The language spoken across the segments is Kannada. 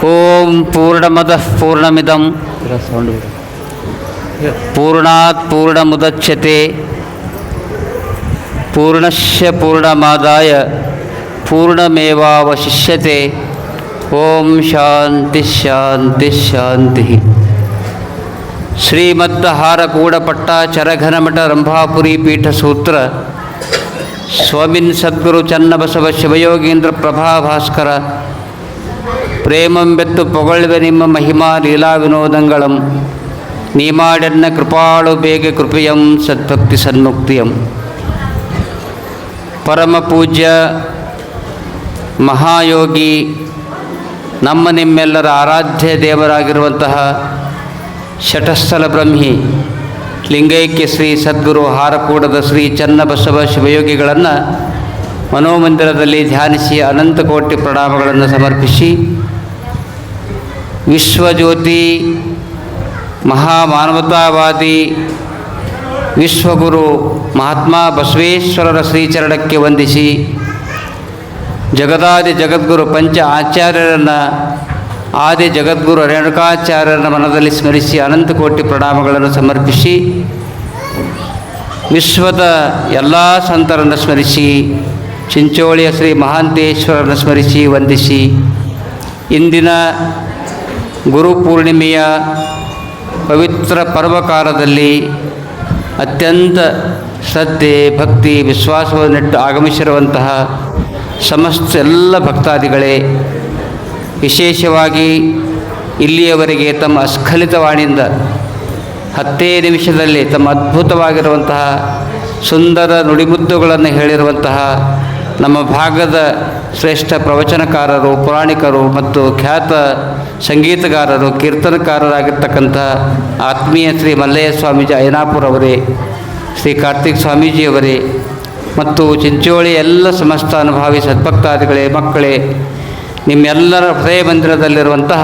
ಓಂ ಪೂರ್ಣಮದಃ ಪೂರ್ಣಮಿದಂ ಪೂರ್ಣಾತ್ ಪೂರ್ಣಮುದಚ್ಯತೆ ಪೂರ್ಣಸ್ಯ ಪೂರ್ಣಮಾದಾಯ ಪೂರ್ಣಮೇವಾವಶಿಷ್ಯತೆ. ಓಂ ಶಾಂತಿ ಶಾಂತಿ ಶಾಂತಿ. ಶ್ರೀಮದ್ದಹಾರಕೂಡಪಟ್ಟ ಚರಘನಮಠ ರಂಭಾಪುರಿ ಪೀಠ ಸೂತ್ರ ಸ್ವಾಮಿನ್ ಸದ್ಗುರು ಚನ್ನಬಸವ ಶಿವಯೋಗೀಂದ್ರ ಪ್ರಭಾಭಾಸ್ಕರ ಪ್ರೇಮಂ ಬೆತ್ತು ಪೊಗಳ್ವೆ ನಿಮ್ಮ ಮಹಿಮಾ ಲೀಲಾ ವಿನೋದಂಗಳಂ ನೀಮಾಡೆನ್ನ ಕೃಪಾಳು ಬೇಗ ಕೃಪೆಯಂ ಸದ್ಭಕ್ತಿ ಸನ್ಮುಕ್ತಿಯಂ. ಪರಮ ಪೂಜ್ಯ ಮಹಾಯೋಗಿ ನಮ್ಮ ನಿಮ್ಮೆಲ್ಲರ ಆರಾಧ್ಯ ದೇವರಾಗಿರುವಂತಹ ಶಟಸ್ಥಲ ಬ್ರಹ್ಮಿ ಲಿಂಗೈಕ್ಯ ಶ್ರೀ ಸದ್ಗುರು ಹಾರಕೂಡದ ಶ್ರೀ ಚನ್ನಬಸವ ಶಿವಯೋಗಿಗಳನ್ನು ಮನೋಮಂದಿರದಲ್ಲಿ ಧ್ಯಾನಿಸಿ ಅನಂತಕೋಟಿ ಪ್ರಣಾಮಗಳನ್ನು ಸಮರ್ಪಿಸಿ, ವಿಶ್ವಜ್ಯೋತಿ ಮಹಾಮಾನವತಾವಾದಿ ವಿಶ್ವಗುರು ಮಹಾತ್ಮ ಬಸವೇಶ್ವರರ ಶ್ರೀಚರಣಕ್ಕೆ ವಂದಿಸಿ, ಜಗದಾದಿ ಜಗದ್ಗುರು ಪಂಚ ಆಚಾರ್ಯರನ್ನು ಆದಿ ಜಗದ್ಗುರು ರೇಣುಕಾಚಾರ್ಯರನ್ನು ಮನದಲ್ಲಿ ಸ್ಮರಿಸಿ ಅನಂತಕೋಟಿ ಪ್ರಣಾಮಗಳನ್ನು ಸಮರ್ಪಿಸಿ, ವಿಶ್ವದ ಎಲ್ಲ ಸಂತರನ್ನು ಸ್ಮರಿಸಿ, ಚಿಂಚೋಳಿಯ ಶ್ರೀ ಮಹಾಂತೇಶ್ವರರನ್ನು ಸ್ಮರಿಸಿ ವಂದಿಸಿ, ಇಂದಿನ ಗುರುಪೂರ್ಣಿಮೆಯ ಪವಿತ್ರ ಪರ್ವಕಾಲದಲ್ಲಿ ಅತ್ಯಂತ ಶ್ರದ್ಧೆ ಭಕ್ತಿ ವಿಶ್ವಾಸವನ್ನಿಟ್ಟು ಆಗಮಿಸಿರುವಂತಹ ಸಮಸ್ತ ಎಲ್ಲ ಭಕ್ತಾದಿಗಳೇ, ವಿಶೇಷವಾಗಿ ಇಲ್ಲಿಯವರೆಗೆ ತಮ್ಮ ಅಸ್ಖಲಿತವಾಣಿಯಿಂದ 10 ನಿಮಿಷದಲ್ಲಿ ತಮ್ಮ ಅದ್ಭುತವಾಗಿರುವಂತಹ ಸುಂದರ ನುಡಿಮುದ್ದುಗಳನ್ನು ಹೇಳಿರುವಂತಹ ನಮ್ಮ ಭಾಗದ ಶ್ರೇಷ್ಠ ಪ್ರವಚನಕಾರರು, ಪುರಾಣಿಕರು ಮತ್ತು ಖ್ಯಾತ ಸಂಗೀತಗಾರರು, ಕೀರ್ತನಕಾರರಾಗಿರ್ತಕ್ಕಂಥ ಆತ್ಮೀಯ ಶ್ರೀ ಮಲ್ಲಯ್ಯ ಸ್ವಾಮೀಜಿ ಐನಾಪುರವರೇ, ಶ್ರೀ ಕಾರ್ತಿಕ್ ಸ್ವಾಮೀಜಿಯವರೇ ಮತ್ತು ಚಿಂಚೋಳಿ ಎಲ್ಲ ಸಮಸ್ತ ಅನುಭಾವಿ ಸದ್ಭಕ್ತಾದಿಗಳೇ, ಮಕ್ಕಳೇ, ನಿಮ್ಮೆಲ್ಲರ ಹೃದಯ ಮಂದಿರದಲ್ಲಿರುವಂತಹ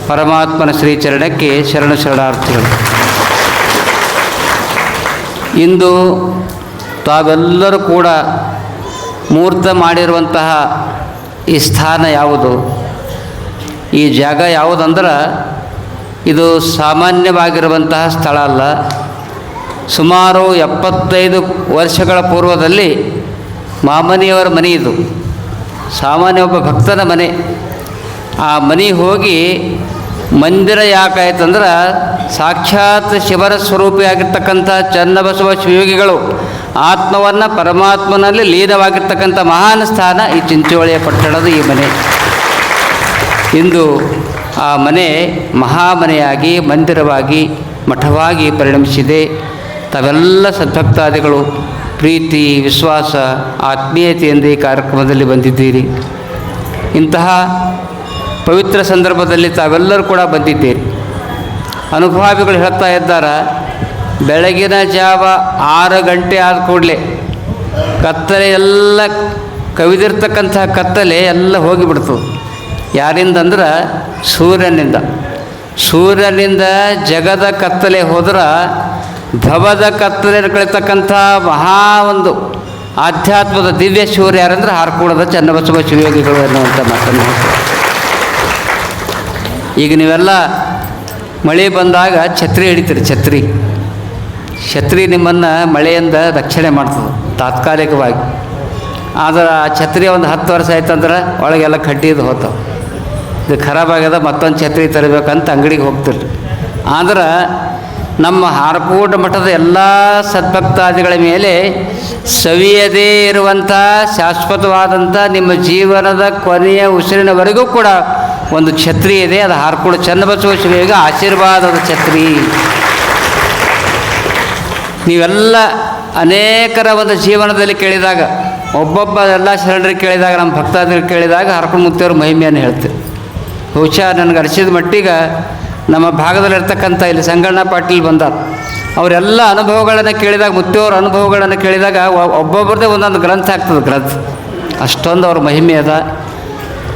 ಪರಮಾತ್ಮನ ಶ್ರೀಚರಣಕ್ಕೆ ಶರಣು ಶರಣಾರ್ಥಿಗಳು. ಇಂದು ತಾವೆಲ್ಲರೂ ಕೂಡ ಮೂರ್ತ ಮಾಡಿರುವಂತಹ ಈ ಸ್ಥಾನ ಯಾವುದು, ಈ ಜಾಗ ಯಾವುದಂದ್ರೆ ಇದು ಸಾಮಾನ್ಯವಾಗಿರುವಂತಹ ಸ್ಥಳ ಅಲ್ಲ. ಸುಮಾರು 75 ವರ್ಷಗಳ ಪೂರ್ವದಲ್ಲಿ ಮಾಮನಿಯವರ ಮನೆ ಇದು. ಸಾಮಾನ್ಯ ಒಬ್ಬ ಭಕ್ತನ ಮನೆ. ಆ ಮನೆ ಹೋಗಿ ಮಂದಿರ ಯಾಕಾಯ್ತಂದ್ರೆ ಸಾಕ್ಷಾತ್ ಶಿವರ ಸ್ವರೂಪಿಯಾಗಿರ್ತಕ್ಕಂಥ ಚನ್ನಬಸವ ಶಿವಯೋಗಿಗಳು ಆತ್ಮವನ್ನು ಪರಮಾತ್ಮನಲ್ಲಿ ಲೀನವಾಗಿರ್ತಕ್ಕಂಥ ಮಹಾನ್ ಸ್ಥಾನ ಈ ಚಿಂಚೋಳಿಯ ಪಟ್ಟಣದ ಈ ಮನೆ. ಇಂದು ಆ ಮನೆ ಮಹಾಮನೆಯಾಗಿ ಮಂದಿರವಾಗಿ ಮಠವಾಗಿ ಪರಿಣಮಿಸಿದೆ. ತಾವೆಲ್ಲ ಸದ್ಭಕ್ತಾದಿಗಳು ಪ್ರೀತಿ ವಿಶ್ವಾಸ ಆತ್ಮೀಯತೆಯಿಂದ ಈ ಕಾರ್ಯಕ್ರಮದಲ್ಲಿ ಬಂದಿದ್ದೀರಿ. ಇಂತಹ ಪವಿತ್ರ ಸಂದರ್ಭದಲ್ಲಿ ತಾವೆಲ್ಲರೂ ಕೂಡ ಬಂದಿದ್ದೀರಿ. ಅನುಭಾವಿಗಳು ಹೇಳ್ತಾ ಇದ್ದಾರೆ, ಬೆಳಗಿನ ಜಾವ 6 ಗಂಟೆ ಆದ ಕೂಡಲೇ ಕತ್ತಲೆ ಎಲ್ಲ ಕವಿದಿರ್ತಕ್ಕಂಥ ಕತ್ತಲೆ ಎಲ್ಲ ಹೋಗಿಬಿಡ್ತು. ಯಾರಿಂದ ಅಂದ್ರೆ ಸೂರ್ಯನಿಂದ ಜಗದ ಕತ್ತಲೆ ಹೋದ್ರೆ ಭವದ ಕತ್ತಲೆ ಕಳಿತಕ್ಕಂಥ ಮಹಾ ಒಂದು ಆಧ್ಯಾತ್ಮದ ದಿವ್ಯ ಸೂರ್ಯ ಯಾರಂದ್ರೆ ಹಾರಕೂಡದ ಚನ್ನಬಸವ ಶಿವಯೋಗಿಗಳು ಎನ್ನುವಂಥ ಮಾತನ್ನು. ಈಗ ನೀವೆಲ್ಲ ಮಳೆ ಬಂದಾಗ ಛತ್ರಿ ಹಿಡಿತೀರಿ. ಛತ್ರಿ ನಿಮ್ಮನ್ನು ಮಳೆಯಿಂದ ರಕ್ಷಣೆ ಮಾಡ್ತದೆ ತಾತ್ಕಾಲಿಕವಾಗಿ. ಆದರೆ ಆ ಛತ್ರಿ ಒಂದು 10 ವರ್ಷ ಆಯ್ತಂದ್ರೆ ಒಳಗೆಲ್ಲ ಕಡ್ಡಿದು ಹೋಗ್ತಾವೆ. ಇದು ಖರಾಬಾಗ್ಯದ, ಮತ್ತೊಂದು ಛತ್ರಿ ತರಬೇಕಂತ ಅಂಗಡಿಗೆ ಹೋಗ್ತಿರಿ. ಆದ್ರೆ ನಮ್ಮ ಹಾರಕೂಡ ಮಠದ ಎಲ್ಲ ಸದ್ಭಕ್ತಾದಿಗಳ ಮೇಲೆ ಸವಿಯದೇ ಇರುವಂಥ ಶಾಶ್ವತವಾದಂಥ ನಿಮ್ಮ ಜೀವನದ ಕೊನೆಯ ಉಸಿರಿನವರೆಗೂ ಕೂಡ ಒಂದು ಛತ್ರಿ ಇದೆ. ಅದು ಹಾರಕೂಡ ಚನ್ನಬಸವ ಶಿವಯೋಗಿ ಆಶೀರ್ವಾದದ ಛತ್ರಿ. ನೀವೆಲ್ಲ ಅನೇಕರ ಒಂದು ಜೀವನದಲ್ಲಿ ಕೇಳಿದಾಗ, ಒಬ್ಬೊಬ್ಬ ಎಲ್ಲ ಶರಣರಿಗೆ ಕೇಳಿದಾಗ, ನಮ್ಮ ಭಕ್ತಾದಿಗಳು ಕೇಳಿದಾಗ ಹಾರಕೂಡ ಮುಕ್ತಿಯವ್ರ ಮಹಿಮೆಯನ್ನು ಹೇಳ್ತೀರಿ. ಬಹುಶಃ ನನಗೆ ಅನಿಸಿದ ಮಟ್ಟಿಗೆ ನಮ್ಮ ಭಾಗದಲ್ಲಿರ್ತಕ್ಕಂಥ ಇಲ್ಲಿ ಸಂಗಣ್ಣ ಪಾಟೀಲ್ ಬಂದಾರ, ಅವರೆಲ್ಲ ಅನುಭವಗಳನ್ನು ಕೇಳಿದಾಗ, ಮುತ್ತಿಯವ್ರ ಅನುಭವಗಳನ್ನು ಕೇಳಿದಾಗ ಒಬ್ಬೊಬ್ಬರದೇ ಒಂದೊಂದು ಗ್ರಂಥ ಆಗ್ತದೆ. ಅಷ್ಟೊಂದು ಅವ್ರ ಮಹಿಮೆ ಅದ.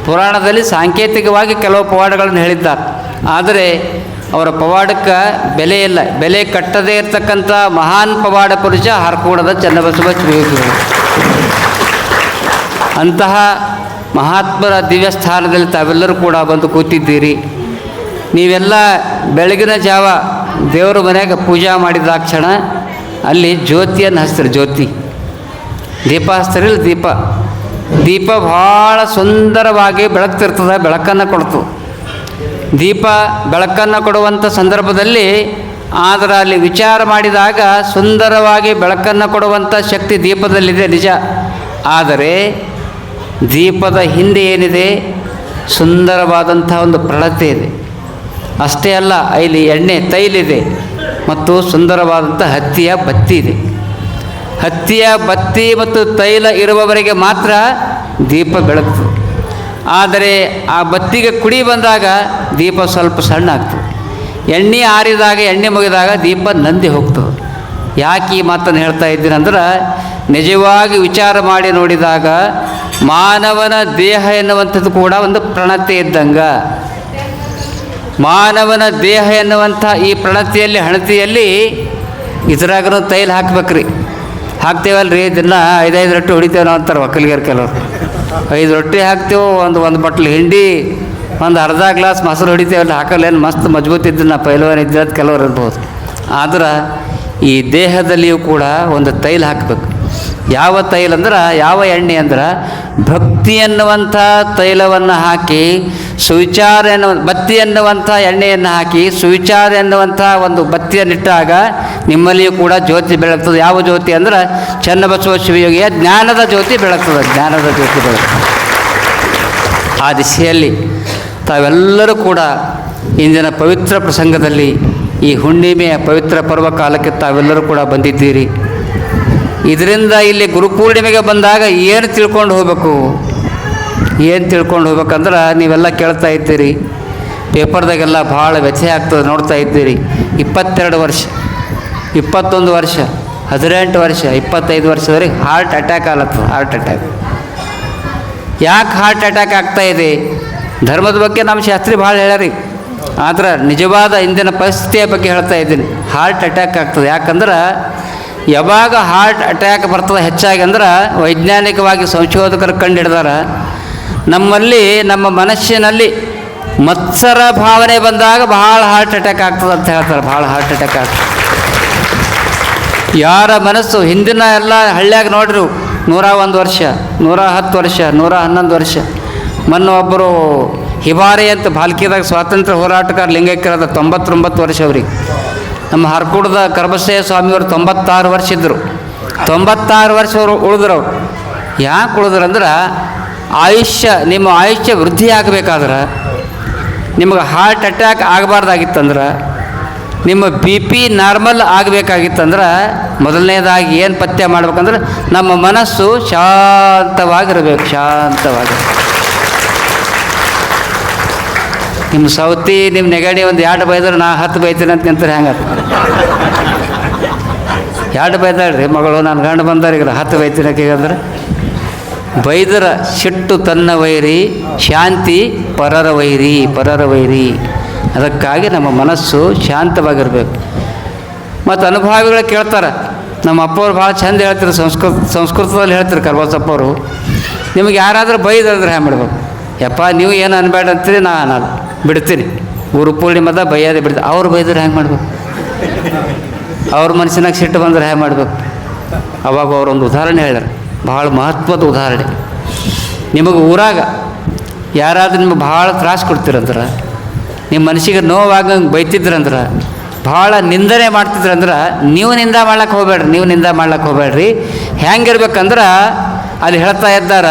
ಪುರಾಣದಲ್ಲಿ ಸಾಂಕೇತಿಕವಾಗಿ ಕೆಲವು ಪವಾಡಗಳನ್ನು ಹೇಳಿದ್ದಾರೆ, ಆದರೆ ಅವರ ಪವಾಡಕ್ಕೆ ಬೆಲೆ ಇಲ್ಲ. ಬೆಲೆ ಕಟ್ಟದೇ ಇರತಕ್ಕಂಥ ಮಹಾನ್ ಪವಾಡ ಪುರುಷ ಹಾರಕೂಡದ ಚನ್ನಬಸವ ಶಿವಯೋಗಿಗಳು. ಅಂತಹ ಮಹಾತ್ಮರ ದಿವ್ಯ ಸ್ಥಾನದಲ್ಲಿ ತಾವೆಲ್ಲರೂ ಕೂಡ ಬಂದು ಕೂತಿದ್ದೀರಿ. ನೀವೆಲ್ಲ ಬೆಳಗಿನ ಜಾವ ದೇವರ ಮನೆಯಾಗ ಪೂಜಾ ಮಾಡಿದಾಕ್ಷಣ ಅಲ್ಲಿ ಜ್ಯೋತಿಯನ್ನು ಹಚ್ತಾರೆ. ಜ್ಯೋತಿ ದೀಪ ಹಚ್ತಾರಿಲ್ಲ, ದೀಪ ಭಾಳ ಸುಂದರವಾಗಿ ಬೆಳಗ್ತಿರ್ತದೆ, ಬೆಳಕನ್ನು ಕೊಡ್ತು. ದೀಪ ಬೆಳಕನ್ನು ಕೊಡುವಂಥ ಸಂದರ್ಭದಲ್ಲಿ ಆದರೆ ಅಲ್ಲಿ ವಿಚಾರ ಮಾಡಿದಾಗ ಸುಂದರವಾಗಿ ಬೆಳಕನ್ನು ಕೊಡುವಂಥ ಶಕ್ತಿ ದೀಪದಲ್ಲಿದೆ ನಿಜ. ಆದರೆ ದೀಪದ ಹಿಂದೆ ಏನಿದೆ? ಸುಂದರವಾದಂಥ ಒಂದು ಪ್ರಣತೆ ಇದೆ. ಅಷ್ಟೇ ಅಲ್ಲ, ಇಲ್ಲಿ ಎಣ್ಣೆ ತೈಲಿದೆ ಮತ್ತು ಸುಂದರವಾದಂಥ ಹತ್ತಿಯ ಬತ್ತಿ ಇದೆ. ಹತ್ತಿಯ ಬತ್ತಿ ಮತ್ತು ತೈಲ ಇರುವವರೆಗೆ ಮಾತ್ರ ದೀಪ ಬೆಳಗ್ತದೆ. ಆದರೆ ಆ ಬತ್ತಿಗೆ ಕುಡಿ ಬಂದಾಗ ದೀಪ ಸ್ವಲ್ಪ ಸಣ್ಣ ಆಗ್ತದೆ. ಎಣ್ಣೆ ಆರಿದಾಗ, ಎಣ್ಣೆ ಮುಗಿದಾಗ ದೀಪ ನಂದಿ ಹೋಗ್ತದೆ. ಯಾಕೆ ಈ ಮಾತನ್ನು ಹೇಳ್ತಾ ಇದ್ದೀನಿ ಅಂದ್ರೆ, ನಿಜವಾಗಿ ವಿಚಾರ ಮಾಡಿ ನೋಡಿದಾಗ ಮಾನವನ ದೇಹ ಎನ್ನುವಂಥದ್ದು ಕೂಡ ಒಂದು ಪ್ರಣತೆ ಇದ್ದಂಗೆ. ಮಾನವನ ದೇಹ ಎನ್ನುವಂಥ ಈ ಪ್ರಣತೆಯಲ್ಲಿ, ಹಣತೆಯಲ್ಲಿ ಇದ್ರಾಗೂ ತೈಲ ಹಾಕ್ಬೇಕ್ರಿ. ಹಾಕ್ತೇವಲ್ರಿ, ದಿನ 5 ರೊಟ್ಟಿ ಹೊಡಿತೇವೆ ನಾವು ಅಂತಾರೆ ಒಕ್ಕಲಿಗರು ಕೆಲವರು. 5 ರೊಟ್ಟಿ ಹಾಕ್ತೇವೆ, ಒಂದು ಬಟ್ಲು ಹಿಂಡಿ, ಒಂದು ಅರ್ಧ ಗ್ಲಾಸ್ ಮೊಸರು ಹೊಡಿತೇವಲ್ಲ, ಹಾಕಲ್ಲೇನು ಮಸ್ತ್ ಮಜಬೂತ್ ಇದ್ದು ಪೈಲವಾನ್ ಇದ್ದ ಕೆಲವರು ಇರ್ಬೋದು. ಆದ್ರೆ ಈ ದೇಹದಲ್ಲಿಯೂ ಕೂಡ ಒಂದು ತೈಲ ಹಾಕಬೇಕು. ಯಾವ ತೈಲ ಅಂದ್ರೆ, ಯಾವ ಎಣ್ಣೆ ಅಂದ್ರೆ ಭಕ್ತಿ ಎನ್ನುವಂಥ ತೈಲವನ್ನು ಹಾಕಿ, ಸುವಿಚಾರ ಬತ್ತಿ ಎನ್ನುವಂಥ ಎಣ್ಣೆಯನ್ನು ಹಾಕಿ ಸುವಿಚಾರ ಎನ್ನುವಂಥ ಒಂದು ಬತ್ತಿಯನ್ನಿಟ್ಟಾಗ ನಿಮ್ಮಲ್ಲಿಯೂ ಕೂಡ ಜ್ಯೋತಿ ಬೆಳಗ್ತದೆ. ಯಾವ ಜ್ಯೋತಿ ಅಂದ್ರೆ ಚನ್ನಬಸವ ಶಿವಯೋಗಿಯ ಜ್ಞಾನದ ಜ್ಯೋತಿ ಬೆಳಗ್ತದೆ. ಜ್ಞಾನದ ಜ್ಯೋತಿ ಬೆಳಗ್ತದೆ. ಆ ದಿಶೆಯಲ್ಲಿ ತಾವೆಲ್ಲರೂ ಕೂಡ ಇಂದಿನ ಪವಿತ್ರ ಪ್ರಸಂಗದಲ್ಲಿ, ಈ ಹುಣ್ಣಿಮೆಯ ಪವಿತ್ರ ಪರ್ವಕಾಲಕ್ಕೆ ತಾವೆಲ್ಲರೂ ಕೂಡ ಬಂದಿದ್ದೀರಿ. ಇದರಿಂದ ಇಲ್ಲಿ ಗುರುಪೂರ್ಣಿಮೆಗೆ ಬಂದಾಗ ಏನು ತಿಳ್ಕೊಂಡು ಹೋಗಬೇಕು? ಏನು ತಿಳ್ಕೊಂಡು ಹೋಗ್ಬೇಕಂದ್ರೆ, ನೀವೆಲ್ಲ ಕೇಳ್ತಾ ಇದ್ದೀರಿ, ಪೇಪರ್ದಾಗೆಲ್ಲ ಭಾಳ ವ್ಯಥೆ ಆಗ್ತದೆ, ನೋಡ್ತಾ ಇದ್ದೀರಿ. 22 ವರ್ಷ, 21 ವರ್ಷ, 18 ವರ್ಷ, 25 ವರ್ಷದವರೆಗೆ ಹಾರ್ಟ್ ಅಟ್ಯಾಕ್ ಆಗ್ಲತ್ತದ. ಹಾರ್ಟ್ ಅಟ್ಯಾಕ್ ಯಾಕೆ ಹಾರ್ಟ್ ಅಟ್ಯಾಕ್ ಆಗ್ತಾಯಿದೆ? ಧರ್ಮದ ಬಗ್ಗೆ ನಮ್ಮ ಶಾಸ್ತ್ರಿ ಭಾಳ ಹೇಳ್ಯಾರಿ. ಆದ್ರೆ ನಿಜವಾದ ಇಂದಿನ ಪರಿಸ್ಥಿತಿಯ ಬಗ್ಗೆ ಹೇಳ್ತಾ ಇದ್ದೀನಿ. ಹಾರ್ಟ್ ಅಟ್ಯಾಕ್ ಆಗ್ತದೆ. ಯಾಕಂದ್ರೆ ಯಾವಾಗ ಹಾರ್ಟ್ ಅಟ್ಯಾಕ್ ಬರ್ತದೆ ಹೆಚ್ಚಾಗಿ ಅಂದ್ರೆ, ವೈಜ್ಞಾನಿಕವಾಗಿ ಸಂಶೋಧಕರು ಕಂಡು ಹಿಡ್ದಾರ, ನಮ್ಮಲ್ಲಿ ನಮ್ಮ ಮನಸ್ಸಿನಲ್ಲಿ ಮತ್ಸರ ಭಾವನೆ ಬಂದಾಗ ಭಾಳ ಹಾರ್ಟ್ ಅಟ್ಯಾಕ್ ಆಗ್ತದೆ ಅಂತ ಹೇಳ್ತಾರೆ. ಭಾಳ ಹಾರ್ಟ್ ಅಟ್ಯಾಕ್ ಆಗ್ತದೆ. ಯಾರ ಮನಸ್ಸು ಹಿಂದಿನ ಎಲ್ಲ ಹಳ್ಳಿಯಾಗ ನೋಡ್ರಿ, 101 ವರ್ಷ, 110 ವರ್ಷ, 111 ವರ್ಷ. ಮೊನ್ನೆ ಒಬ್ಬರು ಹಿಬಾರಿ ಅಂತ ಭಾಲ್ಕಿದಾಗ ಸ್ವಾತಂತ್ರ್ಯ ಹೋರಾಟಗಾರ ಲಿಂಗೈಕ್ಯರಾದ 99 ವರ್ಷ ಅವ್ರಿಗೆ. ನಮ್ಮ ಹರ್ಕೂಡದ ಕರ್ಬಸಯ್ಯ ಸ್ವಾಮಿಯವರು 96 ವರ್ಷ ಇದ್ದರು. 96 ವರ್ಷ ಅವರು ಉಳಿದ್ರು. ಅವ್ರು ಯಾಕೆ ಉಳಿದ್ರಂದ್ರೆ, ನಿಮ್ಮ ಆಯುಷ್ಯ ವೃದ್ಧಿ ಆಗಬೇಕಾದ್ರೆ, ನಿಮಗೆ ಹಾರ್ಟ್ ಅಟ್ಯಾಕ್ ಆಗಬಾರ್ದಾಗಿತ್ತಂದ್ರೆ, ನಿಮ್ಮ BP ನಾರ್ಮಲ್ ಆಗಬೇಕಾಗಿತ್ತಂದ್ರೆ, ಮೊದಲನೇದಾಗಿ ಏನು ಪಥ್ಯ ಮಾಡ್ಬೇಕಂದ್ರೆ ನಮ್ಮ ಮನಸ್ಸು ಶಾಂತವಾಗಿರಬೇಕು. ಶಾಂತವಾಗಿ ನಿಮ್ಮ ಸೌತಿ, ನಿಮ್ಮ ನೆಗಡಿ ಒಂದು 2 ಬೈದ್ರೆ ನಾ 10 ಬೈತೀನಿ ಅಂತ ನಿಂತಾರೆ. ಹೆಂಗೆ 2 ಬೈದಾಳ್ರಿ ಮಗಳು, ನಾನು ಗಂಡು ಬಂದವ್ರಿಗೆ 10 ಬೈತೀನಿ ಅಂದ್ರೆ, ಬೈದರ ಸಿಟ್ಟು ತನ್ನ ವೈರಿ, ಶಾಂತಿ ಪರರ ವೈರಿ. ಪರರ ವೈರಿ. ಅದಕ್ಕಾಗಿ ನಮ್ಮ ಮನಸ್ಸು ಶಾಂತವಾಗಿರ್ಬೇಕು. ಮತ್ತು ಅನುಭವಿಗಳು ಕೇಳ್ತಾರೆ. ನಮ್ಮ ಅಪ್ಪವ್ರು ಭಾಳ ಚಂದ ಹೇಳ್ತಾರೆ, ಸಂಸ್ಕೃತದಲ್ಲಿ ಹೇಳ್ತಾರೆ ಕರ್ಬಸಪ್ಪವರು. ನಿಮಗೆ ಯಾರಾದರೂ ಬೈದ್ರೆ ಹ್ಯಾಂಗೆ ಮಾಡ್ಬೇಕು? ಯಪ್ಪ ನೀವು ಏನು ಅನ್ಬೇಡ ಅಂತೀರಿ, ನಾನು ಬಿಡ್ತೀನಿ. ಗುರು ಪೂರ್ಣಿಮದ ಬೈಯೋದೇ ಬಿಡ್ತೀನಿ. ಅವ್ರು ಬೈದ್ರೆ ಹೆಂಗೆ ಮಾಡ್ಬೇಕು? ಅವ್ರ ಮನಸ್ಸಿನಾಗ ಸಿಟ್ಟು ಬಂದ್ರೆ ಹೆಂಗೆ ಮಾಡ್ಬೇಕು? ಅವಾಗ ಅವರೊಂದು ಉದಾಹರಣೆ ಹೇಳ್ಯಾರ, ಭಾಳ ಮಹತ್ವದ ಉದಾಹರಣೆ. ನಿಮಗೆ ಊರಾಗ ಯಾರಾದ್ರೂ ನಿಮಗೆ ಭಾಳ ತ್ರಾಸು ಕೊಡ್ತೀರಂದ್ರೆ, ನಿಮ್ಮ ಮನಸ್ಸಿಗೆ ನೋವಾಗಂಗೆ ಬೈತಿದ್ರಂದ್ರೆ, ಭಾಳ ನಿಂದನೆ ಮಾಡ್ತಿದ್ರಂದ್ರೆ, ನೀವು ನಿಂದ ಮಾಡ್ಲಿಕ್ಕೆ ಹೋಗ್ಬೇಡ್ರಿ. ನೀವು ನಿಂದ ಮಾಡ್ಲಿಕ್ಕೆ ಹೋಗ್ಬೇಡ್ರಿ. ಹೆಂಗಿರ್ಬೇಕಂದ್ರೆ ಅಲ್ಲಿ ಹೇಳ್ತಾ ಇದ್ದಾರ,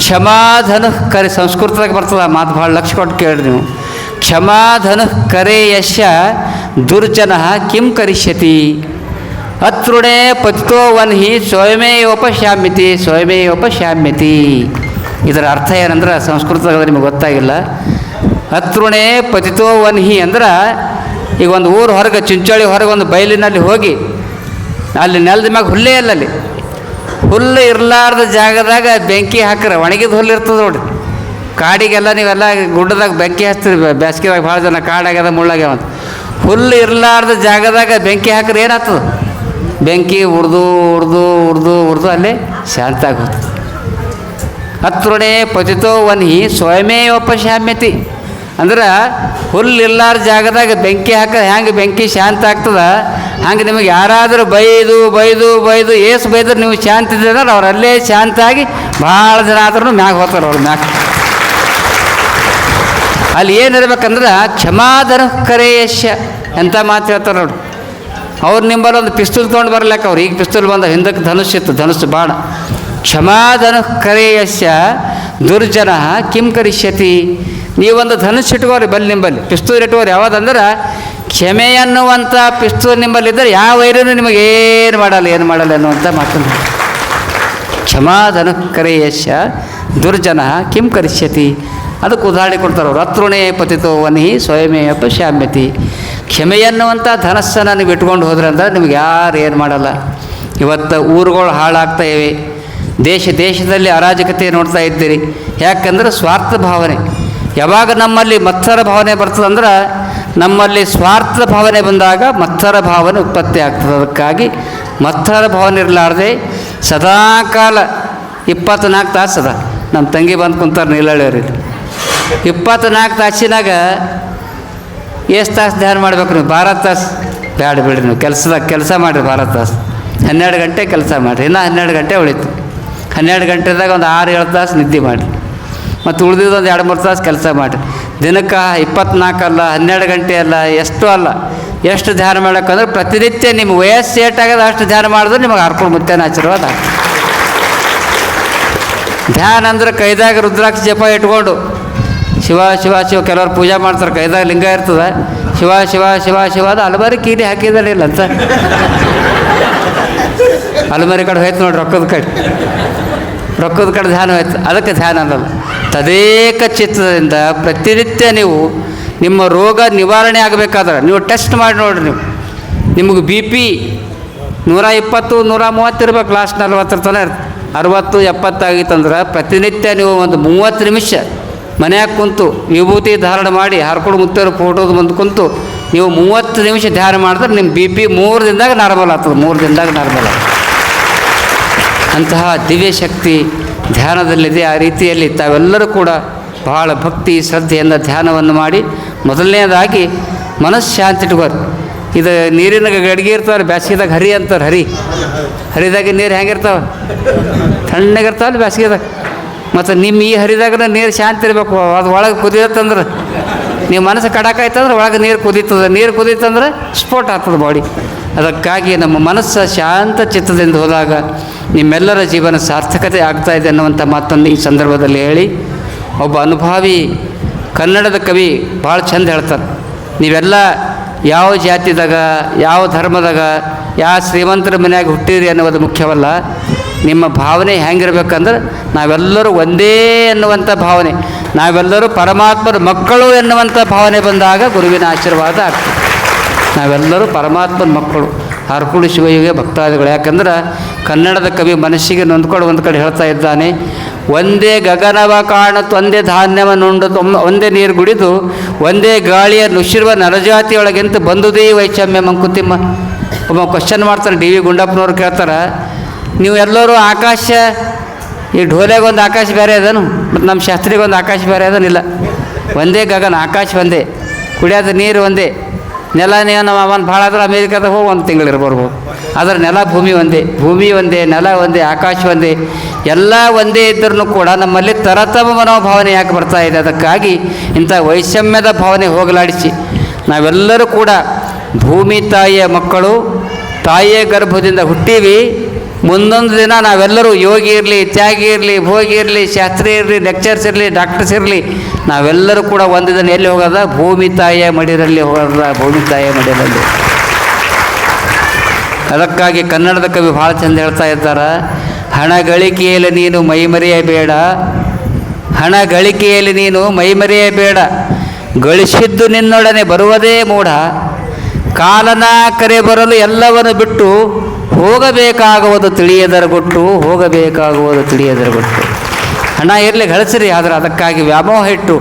ಕ್ಷಮಾಧನು ಕರೆ. ಸಂಸ್ಕೃತದಾಗ ಬರ್ತದೆ ಆ ಮಾತು, ಭಾಳ ಲಕ್ಷ ಕೊಟ್ಟು ಕೇಳ್ರಿ ನೀವು. ಕ್ಷಮಾಧನು ಕರೆ ಯಶ ದುರ್ಜನ ಕಿಂ ಕರಿಷ್ಯತಿ ಅತೃಣೆ ಪತಿತೋ ವನ್ಹಿ ಸ್ವಯಮೇಯೋಪಶಾಮ್ಯತಿ. ಸ್ವಯಮೇಯೋಪಶಾಮ್ಯತಿ ಇದರ ಅರ್ಥ ಏನಂದ್ರೆ, ಸಂಸ್ಕೃತದಾಗ ನಿಮಗೆ ಗೊತ್ತಾಗಿಲ್ಲ. ಅತೃಣೆ ಪತಿತೋ ವನ್ಹಿ ಅಂದ್ರೆ, ಈಗ ಒಂದು ಊರು ಹೊರಗೆ, ಚಿಂಚೋಳಿ ಹೊರಗೆ ಒಂದು ಬಯಲಿನಲ್ಲಿ ಹೋಗಿ, ಅಲ್ಲಿ ನೆಲದ ಮ್ಯಾಗ ಹುಲ್ಲೇ ಇಲ್ಲ, ಅಲ್ಲಿ ಹುಲ್ಲು ಇರಲಾರ್ದ ಜಾಗದಾಗ ಬೆಂಕಿ ಹಾಕ್ರೆ ಒಣಗಿದ ಹುಲ್ಲು ಇರ್ತದೆ ನೋಡ್ರಿ. ಕಾಡಿಗೆಲ್ಲ ನೀವೆಲ್ಲ ಗುಡ್ಡದಾಗ ಬೆಂಕಿ ಹಚ್ತೀರಿ, ಬೇಸಿಗೆದಾಗ ಭಾಳ ಜನ ಕಾಡಾಗ್ಯದ ಮುಳ್ಳಾಗ್ಯಾವ ಅಂತ. ಹುಲ್ಲು ಇರಲಾರ್ದ ಜಾಗದಾಗ ಬೆಂಕಿ ಹಾಕ್ರೆ ಏನಾಗ್ತದೆ? ಬೆಂಕಿ ಉರ್ದು ಉರ್ದು ಉರ್ದು ಉರ್ದು ಅಲ್ಲೇ ಶಾಂತ ಆಗೋದು. ಹತ್ರುಣೆ ಪತಿತೋ ವನ್ಹಿ ಸ್ವಯಮೇವಪಶಾಮ್ಯತಿ. ಅಂದ್ರೆ ಹುಲ್ಲಿಲ್ಲಾರ ಜಾಗದಾಗ ಬೆಂಕಿ ಹಾಕಿದ್ರೆ ಹ್ಯಾಂಗೆ ಬೆಂಕಿ ಶಾಂತ ಆಗ್ತದ, ಹಂಗೆ ನಿಮಗೆ ಯಾರಾದರೂ ಬೈದು ಬೈದು ಬೈದು ಏಸು ಬೈದ್ರೆ ನೀವು ಶಾಂತಿ ಇದ್ರೆ ಅವ್ರು ಅಲ್ಲೇ ಶಾಂತಾಗಿ ಭಾಳ ಜನ ಆದ್ರೂ ಮ್ಯಾಗ ಹೋಗ್ತಾರೆ ಅವ್ರು ಮ್ಯಾಗ. ಅಲ್ಲಿ ಏನಿರ್ಬೇಕಂದ್ರೆ ಕ್ಷಮಾಧನ ಕರೆಯಶ್ಯ ಎಂಥ ಮಾತು ಹೇಳ್ತಾರೆ ನೋಡಿ. ಅವ್ರು ನಿಂಬಲ್ಲಿ ಒಂದು ಪಿಸ್ತೂಲ್ ತೊಗೊಂಡು ಬರ್ಲಿಕ್ಕೆ ಅವ್ರು, ಈಗ ಪಿಸ್ತೂಲ್ ಬಂದ ಹಿಂದಕ್ಕೆ ಧನುಷ್ಯಿತ್ತು, ಧನುಸ್ಸು ಬಾಣ. ಕ್ಷಮಾಧನ ಕರೆಯಶ್ಯ ದುರ್ಜನ ಕಿಂ ಕರಿಷ್ಯತಿ. ನೀವೊಂದು ಧನುಷ್ ಇಟ್ಕೋರಿ ಬಲ್ಲಿ ನಿಂಬಲ್ಲಿ, ಪಿಸ್ತೂಲ್ ಇಟ್ಕೋರಿ. ಯಾವುದಂದ್ರೆ ಕ್ಷಮೆ ಅನ್ನುವಂಥ ಪಿಸ್ತೂಲ್ ನಿಂಬಲ್ಲಿ ಇದ್ದರೆ ಯಾವ ವೈರನು ನಿಮಗೆ ಏನು ಮಾಡಲ್ಲ ಅನ್ನುವಂಥ ಮಾತನ್ನು. ಕ್ಷಮಾಧನ ಕರೆಯಶ್ಯ ದುರ್ಜನ ಕಿಂ ಕರಿಷ್ಯತಿ. ಅದಕ್ಕೆ ಉದಾಹರಣೆ ಕೊಡ್ತಾರೆ ಅವರು. ಹತ್ರುಣೆ ಪತಿತೋ ವನ್ಹಿ ಸ್ವಯಮೇವ ಶಾಮ್ಯತಿ. ಕ್ಷಮೆ ಎನ್ನುವಂಥ ಧನಸ್ಸನ್ನು ನೀವು ಇಟ್ಕೊಂಡು ಹೋದ್ರೆ ಅಂದ್ರೆ ನಿಮ್ಗೆ ಯಾರು ಏನು ಮಾಡಲ್ಲ. ಇವತ್ತು ಊರುಗಳು ಹಾಳಾಗ್ತಾ ಇವೆ, ದೇಶದಲ್ಲಿ ಅರಾಜಕತೆ ನೋಡ್ತಾ ಇದ್ದೀರಿ. ಯಾಕಂದ್ರೆ ಸ್ವಾರ್ಥ ಭಾವನೆ. ಯಾವಾಗ ನಮ್ಮಲ್ಲಿ ಮತ್ಸರ ಭಾವನೆ ಬರ್ತದಂದ್ರೆ, ನಮ್ಮಲ್ಲಿ ಸ್ವಾರ್ಥ ಭಾವನೆ ಬಂದಾಗ ಮತ್ಸರ ಭಾವನೆ ಉತ್ಪತ್ತಿ ಆಗ್ತದೆ. ಅದಕ್ಕಾಗಿ ಮತ್ಸರ ಭಾವನೆ ಇರಲಾರ್ದೆ ಸದಾಕಾಲ 24 ತಾಸು ಅದ. ನಮ್ಮ ತಂಗಿ ಬಂದು ಕುಂತಾರೆ ನೀಲಹಳ್ಳಿಯವ್ರಿಗೆ. 24 ತಾಸಿನಾಗ ಎಷ್ಟು ತಾಸು ಧ್ಯಾನ ಮಾಡ್ಬೇಕು ನೀವು? 12 ತಾಸು ಬ್ಯಾಡ ಬಿಡ್ರಿ, ನೀವು ಕೆಲಸ ಮಾಡಿರಿ 12 ತಾಸು. 12 ಗಂಟೆ ಕೆಲಸ ಮಾಡಿರಿ, ಇನ್ನೂ 12 ಗಂಟೆ ಉಳಿತು. 12 ಗಂಟೆದಾಗ ಒಂದು 6-7 ತಾಸು ನಿದ್ದೆ ಮಾಡಿರಿ, ಮತ್ತು ಉಳಿದಿದ್ದು ಒಂದು 2-3 ತಾಸು ಕೆಲಸ ಮಾಡಿರಿ. ದಿನಕ್ಕೆ 24 ಅಲ್ಲ, 12 ಗಂಟೆ ಅಲ್ಲ, ಎಷ್ಟು ಅಲ್ಲ, ಎಷ್ಟು ಧ್ಯಾನ ಮಾಡೋಕ್ಕಂದ್ರೆ ಪ್ರತಿನಿತ್ಯ ನಿಮ್ಮ ವಯಸ್ಸು ಏಟಾಗದ ಅಷ್ಟು ಧ್ಯಾನ ಮಾಡಿದ್ರೆ ನಿಮಗೆ ಹರ್ಕೊಂಡು ಮುತ್ತೇನ ಆಶೀರ್ವಾದ. ಧ್ಯಾನ ಅಂದ್ರೆ ಕೈದಾಗ ರುದ್ರಾಕ್ಷಿ ಜಪ ಇಟ್ಕೊಂಡು ಶಿವ ಶಿವ ಶಿವ, ಕೆಲವರು ಪೂಜೆ ಮಾಡ್ತಾರೆ, ಕೈದಾಗ ಲಿಂಗ ಇರ್ತದೆ, ಶಿವ ಶಿವ ಶಿವ ಶಿವ ಅದು ಅಲಮಾರಿ ಕೀಲಿ ಹಾಕಿದಾರೆ ಇಲ್ಲ ಅಂತ. ಅಲಮಾರಿ ಕಡೆ ಹೋಯ್ತು ನೋಡಿ, ರೊಕ್ಕದ ಕಡೆ ಧ್ಯಾನ ಹೋಯ್ತು. ಅದಕ್ಕೆ ಧ್ಯಾನ ಅನ್ನೋದು. ತದೇಕ ಚಿತ್ತದಿಂದ ಪ್ರತಿನಿತ್ಯ ನೀವು ನಿಮ್ಮ ರೋಗ ನಿವಾರಣೆ ಆಗಬೇಕಾದ್ರೆ ನೀವು ಟೆಸ್ಟ್ ಮಾಡಿ ನೋಡಿರಿ. ನಿಮಗೆ BP 120 130 ಇರ್ಬೇಕು, ಲಾಸ್ಟ್ 40 ತನಕ ಇರ್ತದೆ. 60 70 ಆಗಿತ್ತಂದ್ರೆ ಪ್ರತಿನಿತ್ಯ ನೀವು ಒಂದು 30 ನಿಮಿಷ ಮನ್ಯಾಗ ಕುಂತು ವಿಭೂತಿ ಧಾರಣ ಮಾಡಿ ಹರ್ಕೊಂಡು ಮುತ್ತರು ಫೋಟೋದು ಬಂದು ಕುಂತು ನೀವು 30 ನಿಮಿಷ ಧ್ಯಾನ ಮಾಡಿದ್ರೆ ನಿಮ್ಮ BP 3 ದಿನದಾಗ ನಾರ್ಮಲ್ ಆಗ್ತದೆ. 3 ದಿನದಾಗ ನಾರ್ಮಲ್ ಆಗ್ತದೆ. ಅಂತಹ ದಿವ್ಯ ಶಕ್ತಿ ಧ್ಯಾನದಲ್ಲಿದೆ. ಆ ರೀತಿಯಲ್ಲಿ ತಾವೆಲ್ಲರೂ ಕೂಡ ಬಹಳ ಭಕ್ತಿ ಶ್ರದ್ಧೆಯಿಂದ ಧ್ಯಾನವನ್ನು ಮಾಡಿ ಮೊದಲನೇದಾಗಿ ಮನಸ್ಸು ಶಾಂತಿ ಇಟ್ಕೋರಿ. ಇದು ನೀರಿನ ಗಡಿಗೆ ಇರ್ತಾವೆ, ಬ್ಯಾಸಿಗೆದಾಗ ಹರಿ ಅಂತಾರೆ. ಹರಿದಾಗ ನೀರು ಹೆಂಗಿರ್ತಾವೆ? ತಣ್ಣಗಿರ್ತಾವಲ್ಲ ಬ್ಯಾಸಿಗೆದಾಗ. ಮತ್ತು ನಿಮ್ಮ ಈ ಹರಿದಾಗ ನೀರು ಶಾಂತಿ ಇರಬೇಕು. ಅದು ಒಳಗೆ ಕುದಿಯತ್ತಂದ್ರೆ ನೀವು ಮನಸ್ಸು ಕಡಕಾಯ್ತಂದ್ರೆ ಒಳಗೆ ನೀರು ಕುದೀತದೆ. ನೀರು ಕುದೀತಂದ್ರೆ ಸ್ಫೋಟ ಆಗ್ತದೆ ಬಾಡಿ. ಅದಕ್ಕಾಗಿ ನಮ್ಮ ಮನಸ್ಸು ಶಾಂತ ಚಿತ್ತದಿಂದ ಹೋದಾಗ ನಿಮ್ಮೆಲ್ಲರ ಜೀವನ ಸಾರ್ಥಕತೆ ಆಗ್ತಾಯಿದೆ ಅನ್ನುವಂಥ ಮಾತನ್ನು ಈ ಸಂದರ್ಭದಲ್ಲಿ ಹೇಳಿ, ಒಬ್ಬ ಅನುಭವಿ ಕನ್ನಡದ ಕವಿ ಭಾಳ ಚಂದ ಹೇಳ್ತಾರೆ. ನೀವೆಲ್ಲ ಯಾವ ಜಾತಿದಾಗ, ಯಾವ ಧರ್ಮದಾಗ, ಯಾವ ಶ್ರೀಮಂತರ ಮನೆಯಾಗ ಹುಟ್ಟಿರಿ ಅನ್ನೋದು ಮುಖ್ಯವಲ್ಲ. ನಿಮ್ಮ ಭಾವನೆ ಹೆಂಗಿರ್ಬೇಕಂದ್ರೆ ನಾವೆಲ್ಲರೂ ಒಂದೇ ಎನ್ನುವಂಥ ಭಾವನೆ, ನಾವೆಲ್ಲರೂ ಪರಮಾತ್ಮರ ಮಕ್ಕಳು ಎನ್ನುವಂಥ ಭಾವನೆ ಬಂದಾಗ ಗುರುವಿನ ಆಶೀರ್ವಾದ ಆಗ್ತದೆ. ನಾವೆಲ್ಲರೂ ಪರಮಾತ್ಮನ ಮಕ್ಕಳು, ಹರಕುಳು ಶಿವಯುಗೆ ಭಕ್ತಾದಿಗಳು. ಯಾಕಂದ್ರೆ ಕನ್ನಡದ ಕವಿ ಮನಸ್ಸಿಗೆ ನೊಂದ್ಕೊಂಡು ಒಂದು ಕಡೆ ಹೇಳ್ತಾ ಇದ್ದಾನೆ, ಒಂದೇ ಗಗನವ ಕಾಣುತ್ತ ಒಂದೇ ಧಾನ್ಯವನ್ನುಂಡು ಒಂದೇ ನೀರು ಕುಡಿದು ಒಂದೇ ಗಾಳಿಯ ನುಸಿರುವ ನರಜಾತಿಯೊಳಗೆಂತ ಬಂದುದೇ ವೈಷಮ್ಯ ಮಂಕುತಿಮ್ಮ. ಒಬ್ಬ ಕ್ವಶನ್ ಮಾಡ್ತಾರೆ, DV ಗುಂಡಪ್ಪನವ್ರು ಕೇಳ್ತಾರೆ, ನೀವು ಎಲ್ಲರೂ ಆಕಾಶ, ಈ ಢೋಲೆಗೊಂದು ಆಕಾಶ ಬೇರೆ ಅದನು ಮತ್ತು ನಮ್ಮ ಶಾಸ್ತ್ರಿಗೊಂದು ಆಕಾಶ ಬೇರೆ ಅದನಿಲ್ಲ. ಒಂದೇ ಗಗನ, ಆಕಾಶ ಒಂದೇ, ಕುಡಿಯೋದು ನೀರು ಒಂದೇ, ನೆಲ ನಮ್ಮ ಅವನು ಭಾಳ ಆದ್ರೆ ಅಮೇರಿಕಾದಾಗ ಹೋಗಿ 1 ತಿಂಗಳು ಬರ್ಬೋದು. ಆದರೆ ನೆಲ ಭೂಮಿ ಒಂದೇ, ನೆಲ ಒಂದೇ, ಆಕಾಶ ಒಂದೇ, ಎಲ್ಲ ಒಂದೇ ಇದ್ದರೂ ಕೂಡ ನಮ್ಮಲ್ಲಿ ತರತಮ ಮನೋಭಾವನೆ ಯಾಕೆ ಬರ್ತಾ ಇದೆ? ಅದಕ್ಕಾಗಿ ಇಂಥ ವೈಷಮ್ಯದ ಭಾವನೆ ಹೋಗಲಾಡಿಸಿ ನಾವೆಲ್ಲರೂ ಕೂಡ ಭೂಮಿ ತಾಯಿಯ ಮಕ್ಕಳು, ತಾಯಿಯ ಗರ್ಭದಿಂದ ಹುಟ್ಟೀವಿ. ಮುಂದೊಂದು ದಿನ ನಾವೆಲ್ಲರೂ ಯೋಗಿ ಇರಲಿ, ತ್ಯಾಗಿ ಇರಲಿ, ಭೋಗಿ ಇರಲಿ, ಶಾಸ್ತ್ರಿ ಇರಲಿ, ಲೆಕ್ಚರ್ಸ್ ಇರಲಿ, ಡಾಕ್ಟರ್ಸ್ ಇರಲಿ, ನಾವೆಲ್ಲರೂ ಕೂಡ ಒಂದು ದಿನ ಎಲ್ಲಿ ಹೋಗೋದ? ಭೂಮಿ ತಾಯಿಯ ಮಡಿರಲ್ಲಿ ಹೋಗೋದ, ಭೂಮಿ ತಾಯಿಯ ಮಡಿಯಲ್ಲಿ. ಅದಕ್ಕಾಗಿ ಕನ್ನಡದ ಕವಿ ಭಾಳ ಚಂದ ಹೇಳ್ತಾ ಇದ್ದಾರೆ, ಹಣ ಗಳಿಕೆಯಲ್ಲಿ ನೀನು ಮೈಮರೆಯಬೇಡ, ಹಣ ಗಳಿಕೆಯಲ್ಲಿ ನೀನು ಮೈಮರೆಯಬೇಡ, ಗಳಿಸಿದ್ದು ನಿನ್ನೊಡನೆ ಬರುವುದೇ ಮೂಢ, ಕಾಲನ ಕರೆ ಬರಲು ಎಲ್ಲವನ್ನು ಬಿಟ್ಟು ಹೋಗಬೇಕಾಗುವುದು ತಿಳಿಯದರ ಗುಟ್ಟು, ಹೋಗಬೇಕಾಗುವುದು ತಿಳಿಯದರ ಗುಟ್ಟು. ಹಣ ಇರಲಿ ಗಳಿಸ್ರಿ, ಆದರೆ ಅದಕ್ಕಾಗಿ ವ್ಯಾಮೋಹ ಇಟ್ಟು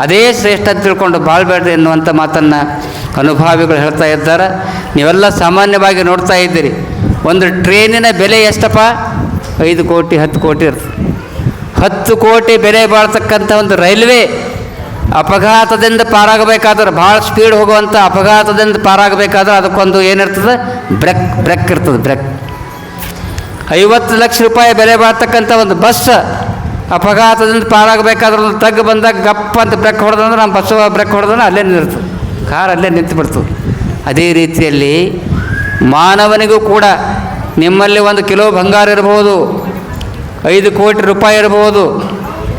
ಅದೇ ಶ್ರೇಷ್ಠ ಅಂತ ತಿಳ್ಕೊಂಡು ಬಾಳ್ಬೇಡ್ರಿ ಎನ್ನುವಂಥ ಮಾತನ್ನು ಅನುಭಾವಿಗಳು ಹೇಳ್ತಾ ಇದ್ದಾರೆ. ನೀವೆಲ್ಲ ಸಾಮಾನ್ಯವಾಗಿ ನೋಡ್ತಾ ಇದ್ದೀರಿ, ಒಂದು ಟ್ರೈನಿನ ಬೆಲೆ ಎಷ್ಟಪ್ಪ? 5 ಕೋಟಿ 10 ಕೋಟಿ ಇರ್ತದೆ. 10 ಕೋಟಿ ಬೆಲೆ ಬಾಳ್ತಕ್ಕಂಥ ಒಂದು ರೈಲ್ವೆ ಅಪಘಾತದಿಂದ ಪಾರಾಗಬೇಕಾದ್ರೆ, ಭಾಳ ಸ್ಪೀಡ್ ಹೋಗುವಂಥ ಅಪಘಾತದಿಂದ ಪಾರಾಗಬೇಕಾದ್ರೆ ಅದಕ್ಕೊಂದು ಏನಿರ್ತದೆ, ಬ್ರೇಕ್ ಇರ್ತದೆ, ಬ್ರೇಕ್. 50 ಲಕ್ಷ ರೂಪಾಯಿ ಬೆಲೆ ಬಾಳ್ತಕ್ಕಂಥ ಒಂದು ಬಸ್ ಅಪಘಾತದಿಂದ ಪಾರಾಗಬೇಕಾದ್ರೆ ಒಂದು ತಗ್ಗು ಬಂದಾಗ ಗಪ್ಪ ಅಂತ ಬ್ರೇಕ್ ಹೊಡೆದಂದ್ರೆ ನಮ್ಮ ಬಸ್ಸು ಬ್ರೇಕ್ ಹೊಡೆದ್ರೆ ಅಲ್ಲೇ ನಿಲ್ತದೆ, ಕಾರ್ ಅಲ್ಲೇ ನಿಂತು ಬಿಡ್ತದೆ. ಅದೇ ರೀತಿಯಲ್ಲಿ ಮಾನವನಿಗೂ ಕೂಡ ನಿಮ್ಮಲ್ಲಿ 1 ಕಿಲೋ ಬಂಗಾರ ಇರ್ಬೋದು, 5 ಕೋಟಿ ರೂಪಾಯಿ ಇರ್ಬೋದು,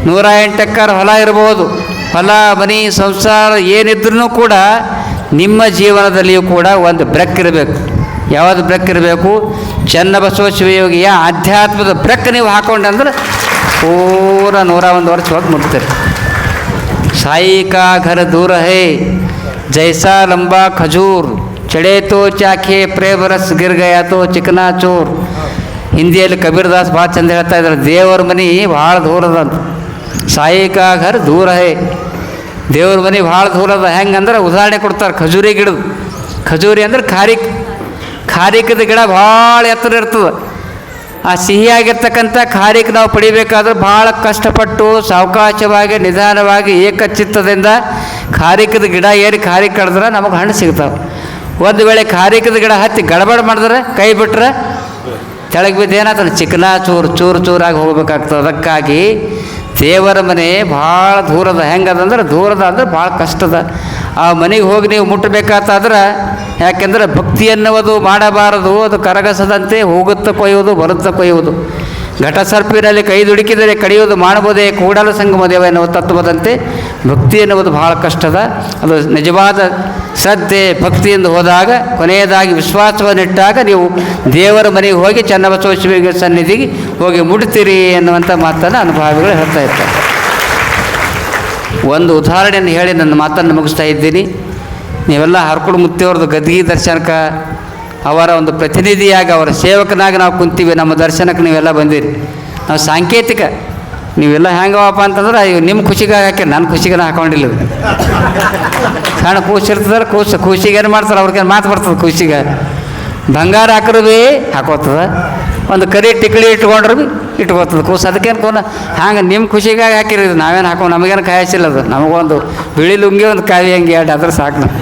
108 ಎಕರೆ ಹೊಲ ಇರ್ಬೋದು, ಹೊಲ ಮನೆ ಸಂಸಾರ ಏನಿದ್ರೂ ಕೂಡ ನಿಮ್ಮ ಜೀವನದಲ್ಲಿಯೂ ಕೂಡ ಒಂದು ಬ್ರೇಕ್ ಇರಬೇಕು. ಯಾವುದು ಬ್ರೇಕ್ ಇರಬೇಕು? ಚನ್ನಬಸವ ಶಿವಯೋಗಿಯ ಆಧ್ಯಾತ್ಮದ ಬ್ರೇಕ್ ನೀವು ಹಾಕೊಂಡ್ರೆ ಪೂರ 101 ವರ್ಷ ಹೋಗಿ ಮುಟ್ತೀರಿ. ಸಾಯಿ ಕಾ ಘರ ದೂರ ಹೇ ಜೈಸಾ ಲಂಬಾ ಖಜೂರ್ ಚಡೆ ತೋ ಚಾಖೆ ಪ್ರೇಮ ರಸ್ ಗಿರ್ ಗಯಾ ತೋ ಚಿಕನಾ ಚೋರ್. ಹಿಂದಿಯಲ್ಲಿ ಕಬೀರ್ದಾಸ್ ಭಾಳ ಚಂದ ಹೇಳ್ತಾ ಇದ್ದಾರೆ, ದೇವರ ಮನೆ ಭಾಳ ದೂರದಂತ. ಸಾಯಿ ಕಾ ಘರ ದೂರ ಹೇ, ದೇವ್ರ ಮನೆ ಭಾಳ ದೂರದ. ಹೆಂಗಂದ್ರೆ ಉದಾಹರಣೆ ಕೊಡ್ತಾರೆ, ಖಜೂರಿ ಗಿಡದ. ಖಜೂರಿ ಅಂದ್ರೆ ಖಾರಿಕದ ಗಿಡ ಭಾಳ ಎತ್ತರ ಇರ್ತದೆ. ಆ ಸಿಹಿಯಾಗಿರ್ತಕ್ಕಂಥ ಖಾರಿಕ್ ನಾವು ಪಡಿಬೇಕಾದ್ರೆ ಭಾಳ ಕಷ್ಟಪಟ್ಟು ಸಾವಕಾಶವಾಗಿ ನಿಧಾನವಾಗಿ ಏಕಚಿತ್ತದಿಂದ ಖಾರಿಕದ ಗಿಡ ಏರಿ ಖಾರಿಕ್ ಕಡಿದ್ರೆ ನಮಗೆ ಹಣ್ಣು ಸಿಗ್ತಾವೆ. ಒಂದು ವೇಳೆ ಖಾರಿಕದ ಗಿಡ ಹತ್ತಿ ಗಡಬಡ ಮಾಡಿದ್ರೆ ಕೈ ಬಿಟ್ರೆ ಕೆಳಗೆ ಬಿದ್ದು ಏನಾಗ್ತದೆ, ಚಿಕನ ಚೂರು ಚೂರಾಗಿ ಹೋಗ್ಬೇಕಾಗ್ತದೆ. ಅದಕ್ಕಾಗಿ ದೇವರ ಮನೆ ಭಾಳ ದೂರದ. ಹೆಂಗದಂದ್ರೆ ದೂರದ ಅಂದ್ರೆ ಭಾಳ ಕಷ್ಟದ. ಆ ಮನೆಗೆ ಹೋಗಿ ನೀವು ಮುಟ್ಟಬೇಕಾತಾದ್ರೆ, ಯಾಕೆಂದರೆ ಭಕ್ತಿ ಎನ್ನುವುದು ಮಾಡಬಾರದು, ಅದು ಕರಗಸದಂತೆ ಹೋಗುತ್ತಾ ಕೊಯ್ಯುವುದು ಬರುತ್ತಾ ಕೊಯ್ಯುವುದು. ಘಟಸರ್ಪಿನಲ್ಲಿ ಕೈ ದುಡುಕಿದರೆ ಕಡಿಯುವುದು ಮಾಡಬಹುದೇ ಕೂಡಲ ಸಂಗಮ ದೇವ ಎನ್ನುವ ತತ್ವದಂತೆ ಭಕ್ತಿ ಎನ್ನುವುದು ಭಾಳ ಕಷ್ಟದ. ಅದು ನಿಜವಾದ ಶ್ರದ್ಧೆ ಭಕ್ತಿಯಿಂದ ಹೋದಾಗ, ಕೊನೆಯದಾಗಿ ವಿಶ್ವಾಸವನ್ನಿಟ್ಟಾಗ ನೀವು ದೇವರ ಮನೆಗೆ ಹೋಗಿ ಚನ್ನಬಸವ ಶಿವಯೋಗಿ ಸನ್ನಿಧಿಗೆ ಹೋಗಿ ಮುಟ್ತೀರಿ ಎನ್ನುವಂಥ ಮಾತನ್ನು ಅನುಭವಿಗಳು ಹೇಳ್ತಾ ಇರ್ತಾರೆ. ಒಂದು ಉದಾಹರಣೆಯನ್ನು ಹೇಳಿ ನನ್ನ ಮಾತನ್ನು ಮುಗಿಸ್ತಾ ಇದ್ದೀನಿ. ನೀವೆಲ್ಲ ಹರ್ಕುಡು ಮುತ್ತಿಯವ್ರದ್ದು ಗದ್ಗಿ ದರ್ಶನಕ್ಕೆ ಅವರ ಒಂದು ಪ್ರತಿನಿಧಿಯಾಗಿ, ಅವರ ಸೇವಕನಾಗಿ ನಾವು ಕುಂತೀವಿ. ನಮ್ಮ ದರ್ಶನಕ್ಕೆ ನೀವೆಲ್ಲ ಬಂದಿರಿ. ನಾವು ಸಾಂಕೇತಿಕ ನೀವೆಲ್ಲ ಹೆಂಗವಪ್ಪ ಅಂತಂದ್ರೆ ನಿಮ್ಮ ಖುಷಿಗಾಗಿ ಹಾಕಿ, ನನ್ನ ಖುಷಿಗೆ ಹಾಕೊಂಡಿಲ್ಲ. ಸಣ್ಣ ಖುಷಿ ಇರ್ತದ್ರೆ ಖುಷಿಗೆ ಏನು ಮಾಡ್ತಾರೆ, ಅವ್ರಿಗೇನು ಮಾತು ಬರ್ತದೆ. ಖುಷಿಗೆ ಬಂಗಾರ ಹಾಕಿರು ಭೀ ಹಾಕೋತದ, ಒಂದು ಕರಿ ಟಿಕ್ಳಿ ಇಟ್ಕೊಂಡ್ರು ಭೀ ಇಟ್ಕೋತದ ಕೂಸು. ಅದಕ್ಕೇನು ಕೋನ ಹಂಗೆ ನಿಮ್ಮ ಖುಷಿಗಾಗಿ ಹಾಕಿರಿ. ನಾವೇನು ಹಾಕೊಂಡು ನಮಗೇನು ಕಾಯಿಸಿಲ್ಲ. ಅದು ನಮಗೊಂದು ಬಿಳಿ ಲುಂಗಿ ಒಂದು ಕಾವಿ ಹಂಗೆ ಎರಡು ಅದ್ರ ಸಾಕು. ನಾವು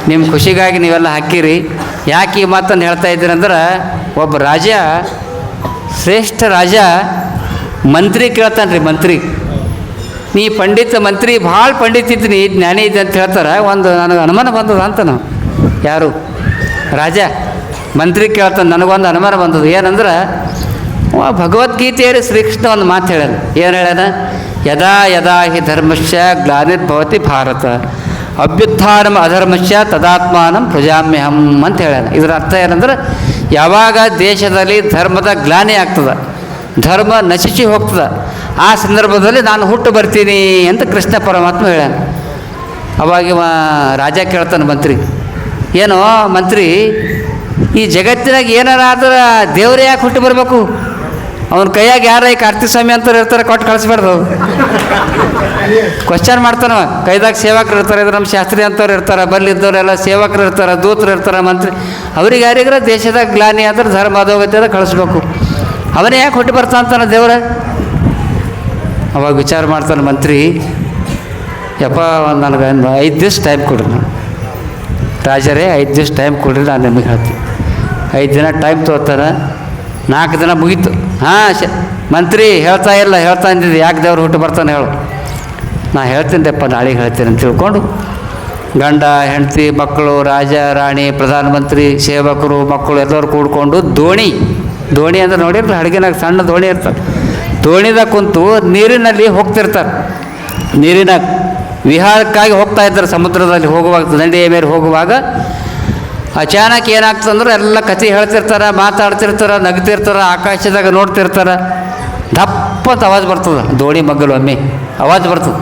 ನಿಮ್ಮ ಖುಷಿಗಾಗಿ ನೀವೆಲ್ಲ ಹಾಕಿರಿ. ಯಾಕೆ ಈ ಮಾತನ್ನು ಹೇಳ್ತಾ ಇದ್ದೀರಿ ಅಂದ್ರೆ, ಒಬ್ಬ ರಾಜ, ಶ್ರೇಷ್ಠ ರಾಜ ಮಂತ್ರಿ ಕೇಳ್ತಾನೆ ರೀ. ಮಂತ್ರಿ, ನೀ ಪಂಡಿತ ಮಂತ್ರಿ ಭಾಳ ಪಂಡಿತ ಇದ್ದೀನಿ, ಜ್ಞಾನಿ ಇದ್ದೆ ಅಂತ ಹೇಳ್ತಾರೆ. ಒಂದು ನನಗೆ ಅನುಮಾನ ಬಂದದ ಅಂತ. ನಾವು ಯಾರು ರಾಜ ಮಂತ್ರಿ ಕೇಳ್ತಾನೆ, ನನಗೊಂದು ಅನುಮಾನ ಬಂದದ್ದು. ಏನಂದ್ರೆ ಭಗವದ್ಗೀತೆಯಲ್ಲಿ ಶ್ರೀಕೃಷ್ಣ ಒಂದು ಮಾತು ಹೇಳ್ಯಾನ. ಏನು ಹೇಳ್ಯಾನ? ಯದಾ ಯದಾ ಹಿ ಧರ್ಮಶ್ಚ ಗ್ಲಾನಿರ್ಭವತಿ ಭಾರತ ಅಭ್ಯುತ್ಥಾನಂ ಅಧರ್ಮಶ್ಚ ತದಾತ್ಮಾನಂ ಪ್ರಜಾಮ್ಯಹಂ ಅಂತ ಹೇಳ್ಯಾನ. ಇದರ ಅರ್ಥ ಏನಂದ್ರೆ, ಯಾವಾಗ ದೇಶದಲ್ಲಿ ಧರ್ಮದ ಗ್ಲಾನಿ ಆಗ್ತದೆ, ಧರ್ಮ ನಶಿಸಿ ಹೋಗ್ತದೆ, ಆ ಸಂದರ್ಭದಲ್ಲಿ ನಾನು ಹುಟ್ಟು ಬರ್ತೀನಿ ಅಂತ ಕೃಷ್ಣ ಪರಮಾತ್ಮ ಹೇಳ್ಯಾನ. ಅವಾಗ ರಾಜ ಕೇಳ್ತಾನೆ ಮಂತ್ರಿ, ಏನೋ ಮಂತ್ರಿ, ಈ ಜಗತ್ತಿನಾಗ ಏನಾರಾದ್ರೆ ದೇವರೇ ಯಾಕೆ ಹುಟ್ಟು ಬರಬೇಕು? ಅವನ ಕೈಯಾಗ ಯಾರ ಈ ಕಾರ್ತಿಕ ಸ್ವಾಮಿ ಅಂತ ಇರ್ತಾರೆ, ಕೊಟ್ಟು ಕಳಿಸ್ಬಾರ್ದು. ಕ್ವಶನ್ ಮಾಡ್ತಾನ. ಕೈದಾಗ ಸೇವಕರು ಇರ್ತಾರೆ, ಇದು ನಮ್ಮ ಶಾಸ್ತ್ರಿ ಅಂತವ್ರು ಇರ್ತಾರೆ, ಬಲ್ಲಿದ್ದವರೆಲ್ಲ ಸೇವಕರು ಇರ್ತಾರೆ, ದೂತರು ಇರ್ತಾರೆ, ಮಂತ್ರಿ. ಅವ್ರಿಗೆ ಯಾರಿಗಾರ ದೇಶದಾಗ ಗ್ಲಾನಿ ಅಂದ್ರೆ ಧರ್ಮ ಅಧೋಗತಿ ಕಳಿಸ್ಬೇಕು, ಅವನೇ ಯಾಕೆ ಹುಟ್ಟು ಬರ್ತಾನಂತಾನ ದೇವ್ರ? ಅವಾಗ ವಿಚಾರ ಮಾಡ್ತಾನೆ ಮಂತ್ರಿ, ಯಪ್ಪ ನನಗೆ 5 ದಿವಸ ಟೈಮ್ ಕೊಡ್ರಿ. ನಾನು ರಾಜರೇ 5 ದಿವಸ ಟೈಮ್ ಕೊಡ್ರಿ, ನಾನು ನಿಮಗೆ ಹೇಳ್ತೀನಿ. 5 ದಿನ ಟೈಮ್ ತೊಗೋತಾನೆ. 4 ದಿನ ಮುಗೀತು. ಹಾಂ ಮಂತ್ರಿ ಹೇಳ್ತಾ ಇಲ್ಲ, ಹೇಳ್ತಾ ಅಂದಿದ್ದು, ಯಾಕೆ ದೇವ್ರು ಹುಟ್ಟು ಬರ್ತಾನೆ ಹೇಳು? ನಾ ಹೇಳ್ತೀನಿರಪ್ಪ, ನಾಳೆಗೆ ಹೇಳ್ತೀನಿ ಅಂತ ತಿಳ್ಕೊಂಡು ಗಂಡ ಹೆಂಡತಿ ಮಕ್ಕಳು, ರಾಜ ರಾಣಿ, ಪ್ರಧಾನಮಂತ್ರಿ, ಸೇವಕರು, ಮಕ್ಕಳು ಎಲ್ಲರೂ ಕೂಡ್ಕೊಂಡು ದೋಣಿ ಅಂದ್ರೆ ನೋಡಿರ್ಲಿ, ಹಡಗಿನಾಗ ಸಣ್ಣ ದೋಣಿ ಇರ್ತಾರೆ, ದೋಣಿದಾಗ ಕುಂತು ನೀರಿನಲ್ಲಿ ಹೋಗ್ತಿರ್ತಾರೆ. ನೀರಿನಾಗ ವಿಹಾರಕ್ಕಾಗಿ ಹೋಗ್ತಾ ಇರ್ತಾರೆ. ಸಮುದ್ರದಲ್ಲಿ ಹೋಗುವಾಗ, ದಂಡೆಯ ಮೇಲೆ ಹೋಗುವಾಗ ಅಚಾನಕ್ ಏನಾಗ್ತದಂದ್ರೆ ಎಲ್ಲ ಕಥೆ ಹೇಳ್ತಿರ್ತಾರೆ, ಮಾತಾಡ್ತಿರ್ತಾರೆ, ನಗ್ತಿರ್ತಾರೆ, ಆಕಾಶದಾಗ ನೋಡ್ತಿರ್ತಾರೆ. ದಪ್ಪ ಅಂತ ಆವಾಜ್ ಬರ್ತದೆ ದೋಣಿ ಮಗ್ಗಲು. ಒಮ್ಮೆ ಆವಾಜ್ ಬರ್ತದೆ.